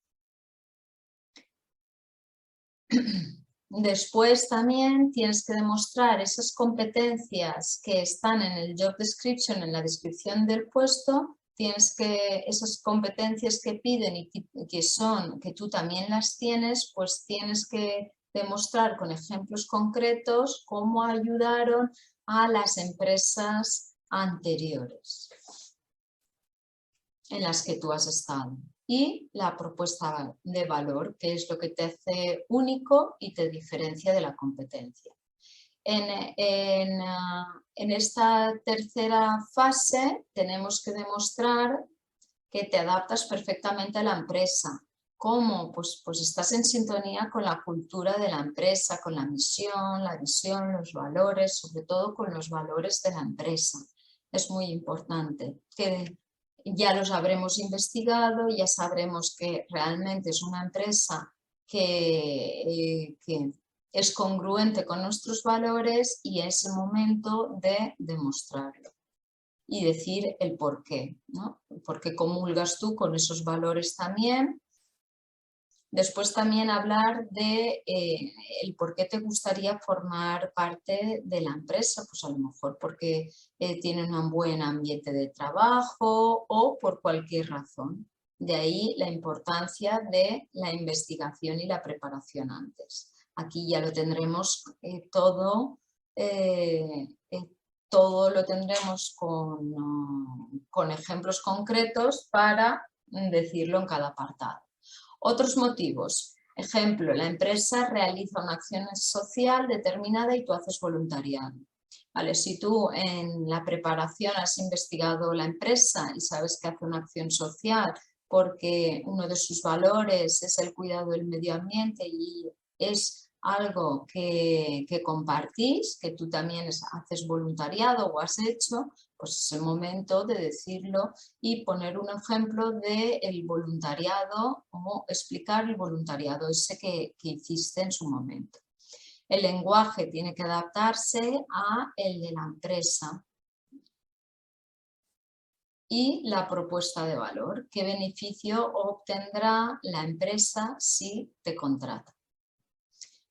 Después también tienes que demostrar esas competencias que están en el job description, en la descripción del puesto, esas competencias que piden y que tú también las tienes, pues tienes que demostrar con ejemplos concretos cómo ayudaron a las empresas anteriores en las que tú has estado. Y la propuesta de valor, que es lo que te hace único y te diferencia de la competencia. En esta tercera fase tenemos que demostrar que te adaptas perfectamente a la empresa. ¿Cómo? Pues estás en sintonía con la cultura de la empresa, con la misión, la visión, los valores, sobre todo con los valores de la empresa. Es muy importante que ya los habremos investigado, ya sabremos que realmente es una empresa que es congruente con nuestros valores y es el momento de demostrarlo y decir el por qué, ¿no? ¿Por qué comulgas tú con esos valores también? Después también hablar de el por qué te gustaría formar parte de la empresa, pues a lo mejor porque tiene un buen ambiente de trabajo o por cualquier razón. De ahí la importancia de la investigación y la preparación antes. Aquí ya lo tendremos todo lo tendremos con ejemplos concretos para decirlo en cada apartado. Otros motivos. Ejemplo, la empresa realiza una acción social determinada y tú haces voluntariado. Vale, si tú en la preparación has investigado la empresa y sabes que hace una acción social porque uno de sus valores es el cuidado del medio ambiente y es algo que compartís, que tú también haces voluntariado o has hecho, pues es el momento de decirlo y poner un ejemplo del voluntariado o explicar el voluntariado ese que hiciste en su momento. El lenguaje tiene que adaptarse a el de la empresa. Y la propuesta de valor, ¿qué beneficio obtendrá la empresa si te contrata?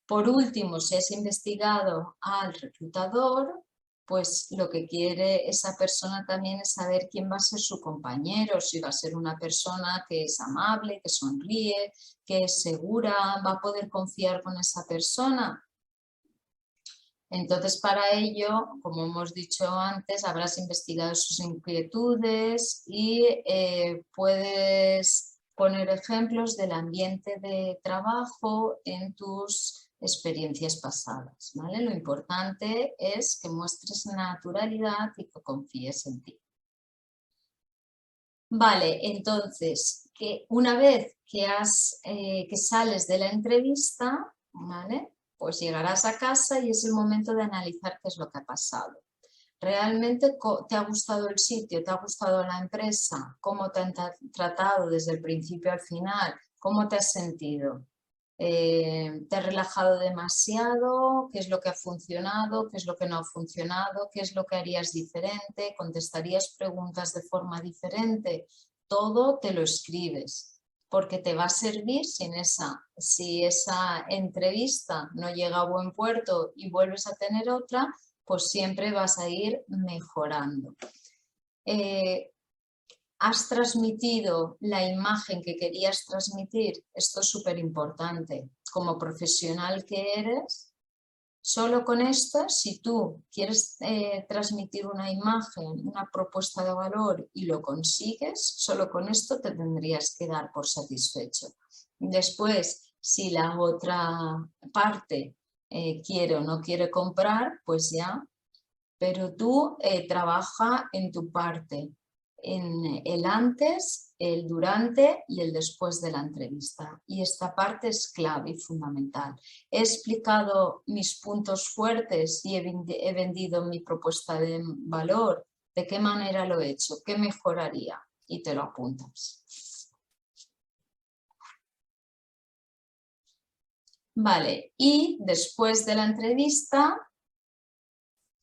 Por último, si has investigado al reclutador, pues lo que quiere esa persona también es saber quién va a ser su compañero, si va a ser una persona que es amable, que sonríe, que es segura, va a poder confiar con esa persona. Entonces, para ello, como hemos dicho antes, habrás investigado sus inquietudes y puedes poner ejemplos del ambiente de trabajo en tus experiencias pasadas, ¿vale? Lo importante es que muestres naturalidad y que confíes en ti. Vale, entonces, una vez que sales de la entrevista, ¿vale? Pues llegarás a casa y es el momento de analizar qué es lo que ha pasado. ¿Realmente te ha gustado el sitio? ¿Te ha gustado la empresa? ¿Cómo te han tratado desde el principio al final? ¿Cómo te has sentido? ¿Te has relajado demasiado? ¿Qué es lo que ha funcionado? ¿Qué es lo que no ha funcionado? ¿Qué es lo que harías diferente? ¿Contestarías preguntas de forma diferente? Todo te lo escribes, porque te va a servir si esa entrevista no llega a buen puerto y vuelves a tener otra, pues siempre vas a ir mejorando. ¿Has transmitido la imagen que querías transmitir? Esto es súper importante. Como profesional que eres, solo con esto, si tú quieres transmitir una imagen, una propuesta de valor y lo consigues, solo con esto te tendrías que dar por satisfecho. Después, si la otra parte quiere o no quiere comprar, pues ya, pero tú trabaja en tu parte. en el antes, el durante y el después de la entrevista. Y esta parte es clave y fundamental. He explicado mis puntos fuertes y he vendido mi propuesta de valor. ¿De qué manera lo he hecho? ¿Qué mejoraría? Y te lo apuntas. Vale, y después de la entrevista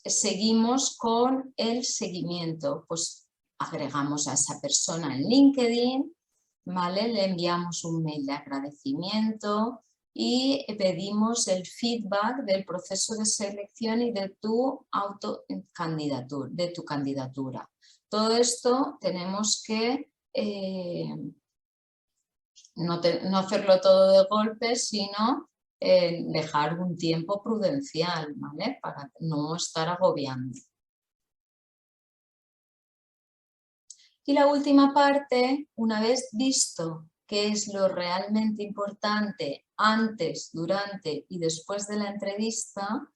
seguimos con el seguimiento. Pues agregamos a esa persona en LinkedIn, ¿vale? Le enviamos un mail de agradecimiento y pedimos el feedback del proceso de selección y de tu candidatura. Todo esto tenemos que no hacerlo todo de golpe, sino dejar un tiempo prudencial, ¿vale? Para no estar agobiando. Y la última parte, una vez visto qué es lo realmente importante antes, durante y después de la entrevista,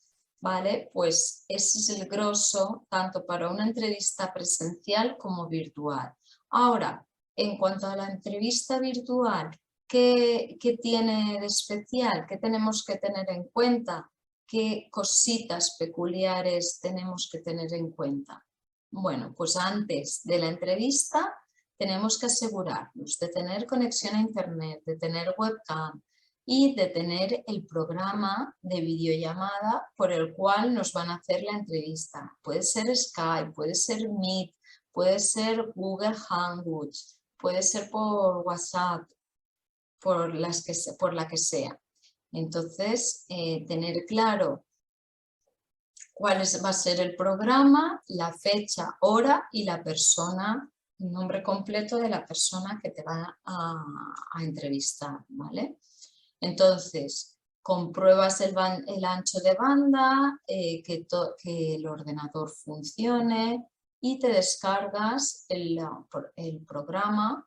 ¿vale? Pues ese es el grosso tanto para una entrevista presencial como virtual. Ahora, en cuanto a la entrevista virtual, ¿qué tiene de especial? ¿Qué tenemos que tener en cuenta? ¿Qué cositas peculiares tenemos que tener en cuenta? Bueno, pues antes de la entrevista tenemos que asegurarnos de tener conexión a internet, de tener webcam y de tener el programa de videollamada por el cual nos van a hacer la entrevista. Puede ser Skype, puede ser Meet, puede ser Google Hangouts, puede ser por WhatsApp, por la que sea. Entonces, tener claro cuál va a ser el programa, la fecha, hora y la persona, el nombre completo de la persona que te va a entrevistar, ¿vale? Entonces, compruebas el ancho de banda, que el ordenador funcione y te descargas el programa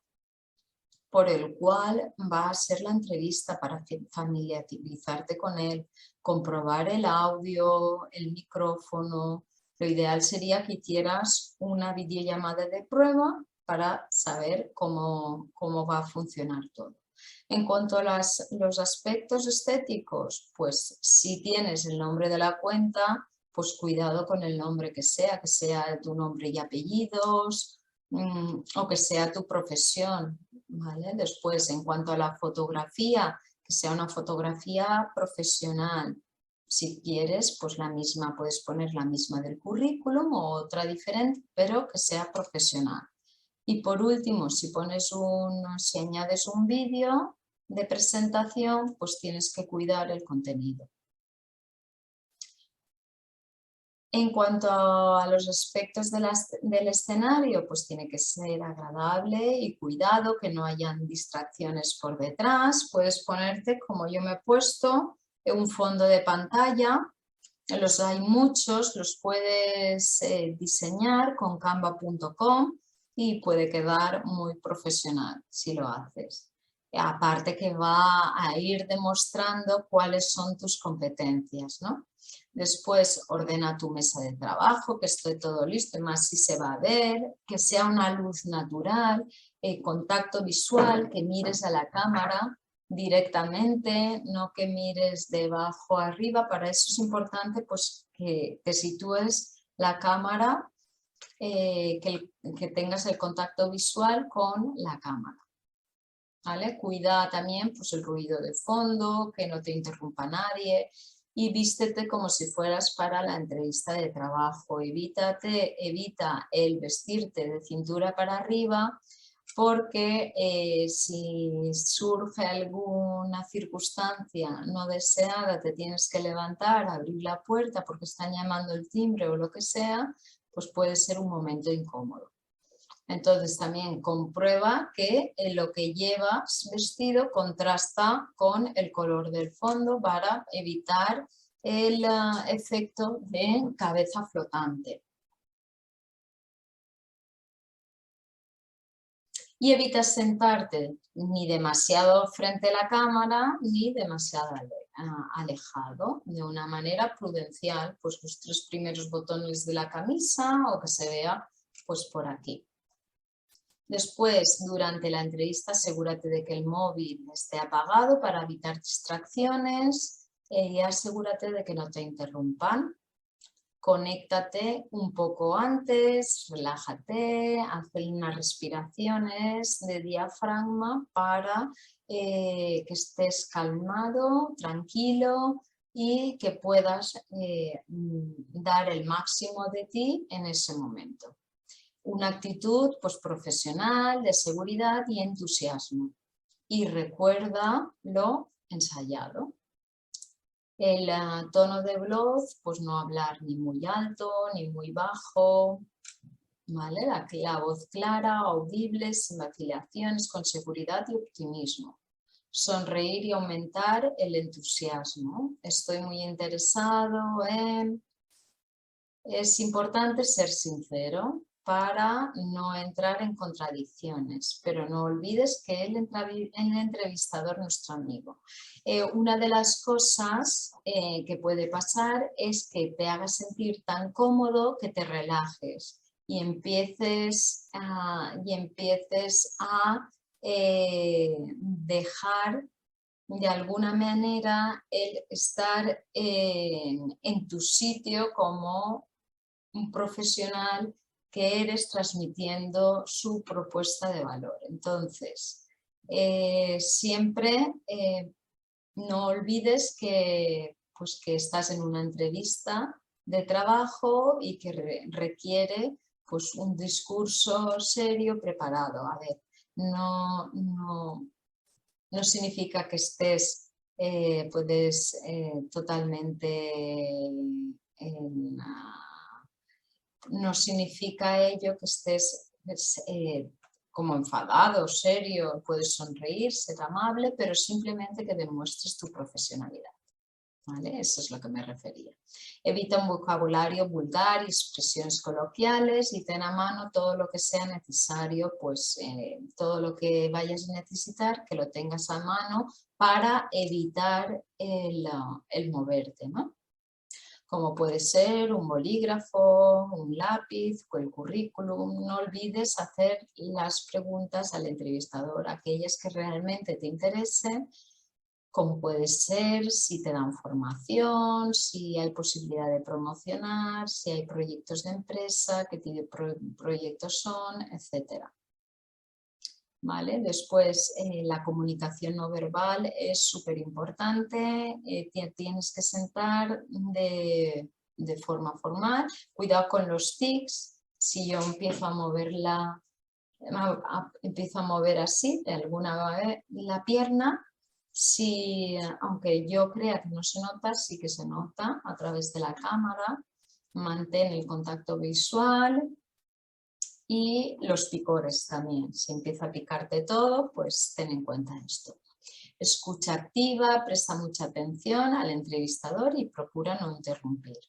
por el cual va a ser la entrevista para familiarizarte con él, comprobar el audio, el micrófono. Lo ideal sería que hicieras una videollamada de prueba para saber cómo va a funcionar todo. En cuanto a los aspectos estéticos, pues si tienes el nombre de la cuenta, pues cuidado con el nombre que sea tu nombre y apellidos, o que sea tu profesión, ¿vale? Después, en cuanto a la fotografía, que sea una fotografía profesional. Si quieres, pues puedes poner la misma del currículum o otra diferente, pero que sea profesional. Y por último, si añades un vídeo de presentación, pues tienes que cuidar el contenido. En cuanto a los aspectos del escenario, pues tiene que ser agradable y cuidado, que no hayan distracciones por detrás. Puedes ponerte, como yo me he puesto, un fondo de pantalla. Los hay muchos, los puedes diseñar con canva.com y puede quedar muy profesional si lo haces. Aparte que va a ir demostrando cuáles son tus competencias, ¿no? Después ordena tu mesa de trabajo, que esté todo listo, y más si se va a ver, que sea una luz natural, contacto visual, que mires a la cámara directamente, no que mires de abajo a arriba. Para eso es importante pues, que sitúes la cámara, que tengas el contacto visual con la cámara. ¿Vale? Cuida también pues, el ruido de fondo, que no te interrumpa nadie y vístete como si fueras para la entrevista de trabajo. Evita el vestirte de cintura para arriba, porque si surge alguna circunstancia no deseada, te tienes que levantar, abrir la puerta porque están llamando el timbre o lo que sea, pues puede ser un momento incómodo. Entonces también comprueba que lo que llevas vestido contrasta con el color del fondo para evitar el efecto de cabeza flotante. Y evitas sentarte ni demasiado frente a la cámara ni demasiado alejado, de una manera prudencial, pues los 3 primeros botones de la camisa o que se vea pues por aquí. Después, durante la entrevista, asegúrate de que el móvil esté apagado para evitar distracciones y asegúrate de que no te interrumpan. Conéctate un poco antes, relájate, haz unas respiraciones de diafragma para que estés calmado, tranquilo y que puedas dar el máximo de ti en ese momento. Una actitud pues, profesional, de seguridad y entusiasmo. Y recuerda lo ensayado. El tono de voz, pues no hablar ni muy alto ni muy bajo, ¿vale? La voz clara, audible, sin vacilaciones, con seguridad y optimismo. Sonreír y aumentar el entusiasmo. Estoy muy interesado en... Es importante ser sincero para no entrar en contradicciones, pero no olvides que el entrevistador es nuestro amigo. Una de las cosas que puede pasar es que te hagas sentir tan cómodo que te relajes y empieces a dejar de alguna manera el estar en tu sitio como un profesional que eres transmitiendo su propuesta de valor. Entonces, siempre no olvides que, pues, que estás en una entrevista de trabajo y que requiere pues, un discurso serio preparado. A ver, no significa que estés totalmente no significa ello que estés como enfadado, serio, puedes sonreír, ser amable, pero simplemente que demuestres tu profesionalidad. ¿Vale? Eso es lo que me refería. Evita un vocabulario vulgar y expresiones coloquiales y ten a mano todo lo que sea necesario, pues todo lo que vayas a necesitar, que lo tengas a mano para evitar el moverte, ¿no? Como puede ser un bolígrafo, un lápiz o el currículum. No olvides hacer las preguntas al entrevistador, aquellas que realmente te interesen, como puede ser si te dan formación, si hay posibilidad de promocionar, si hay proyectos de empresa, qué tipo de proyectos son, etc. ¿Vale? Después, la comunicación no verbal es súper importante, tienes que sentar de forma formal, cuidado con los tics, si yo empiezo a moverla, empiezo a mover así de alguna vez la pierna, si, aunque yo crea que no se nota, sí que se nota a través de la cámara, mantén el contacto visual. Y los picores también, si empieza a picarte todo, pues ten en cuenta esto. Escucha activa, presta mucha atención al entrevistador y procura no interrumpir.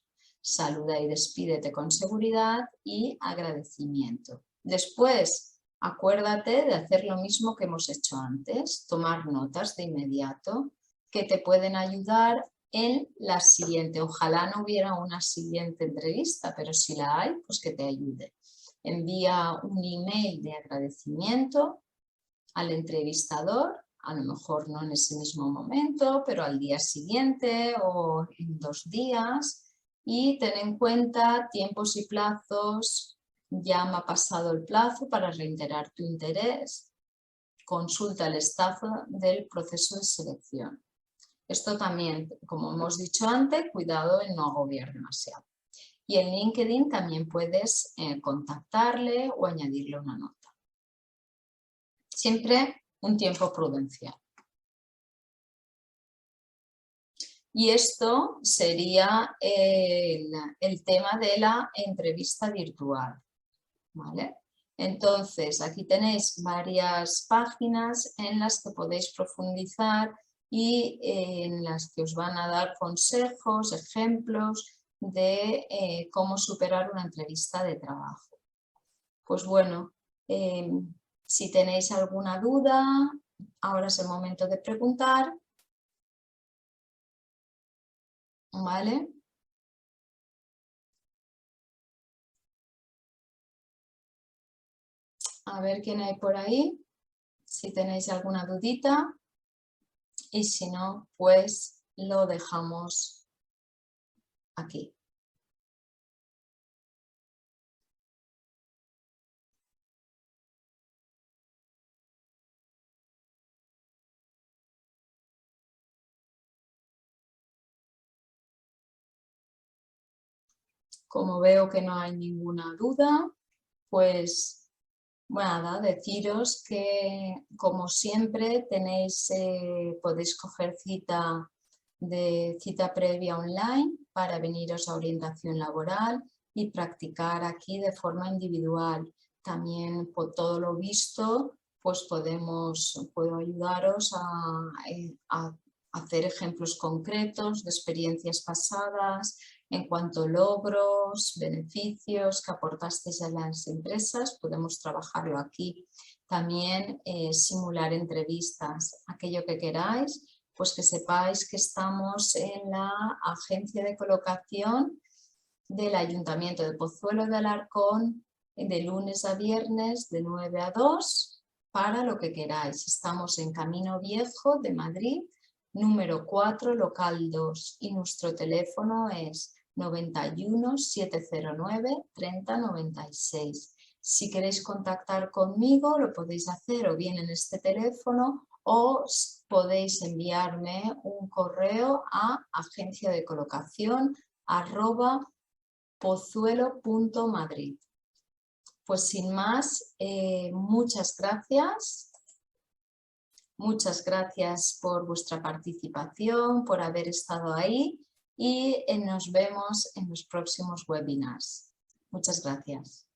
Saluda y despídete con seguridad y agradecimiento. Después, acuérdate de hacer lo mismo que hemos hecho antes, tomar notas de inmediato que te pueden ayudar en la siguiente. Ojalá no hubiera una siguiente entrevista, pero si la hay, pues que te ayude. Envía un email de agradecimiento al entrevistador, a lo mejor no en ese mismo momento, pero al día siguiente o en 2 días, y ten en cuenta tiempos y plazos. Ya me ha pasado el plazo para reiterar tu interés. Consulta el estado del proceso de selección. Esto también, como hemos dicho antes, cuidado en no agobiar demasiado. Y en LinkedIn también puedes contactarle o añadirle una nota. Siempre un tiempo prudencial. Y esto sería el tema de la entrevista virtual. ¿Vale? Entonces, aquí tenéis varias páginas en las que podéis profundizar y en las que os van a dar consejos, ejemplos de cómo superar una entrevista de trabajo. Pues bueno, si tenéis alguna duda, ahora es el momento de preguntar. ¿Vale? A ver quién hay por ahí, si tenéis alguna dudita. Y si no, pues lo dejamos aquí. Como veo que no hay ninguna duda, pues nada, deciros que como siempre tenéis, podéis coger cita previa online para veniros a orientación laboral y practicar aquí de forma individual. También por todo lo visto, pues puedo ayudaros a hacer ejemplos concretos de experiencias pasadas en cuanto a logros, beneficios que aportasteis a las empresas. Podemos trabajarlo aquí. También simular entrevistas, aquello que queráis, pues que sepáis que estamos en la agencia de colocación del Ayuntamiento de Pozuelo de Alarcón de lunes a viernes de 9 a 2 para lo que queráis. Estamos en Camino Viejo de Madrid, número 4, local 2, y nuestro teléfono es 91 709 30 96. Si queréis contactar conmigo lo podéis hacer o bien en este teléfono o podéis enviarme un correo a agenciadecolocación@pozuelo.madrid. Pues sin más, muchas gracias. Muchas gracias por vuestra participación, por haber estado ahí y nos vemos en los próximos webinars. Muchas gracias.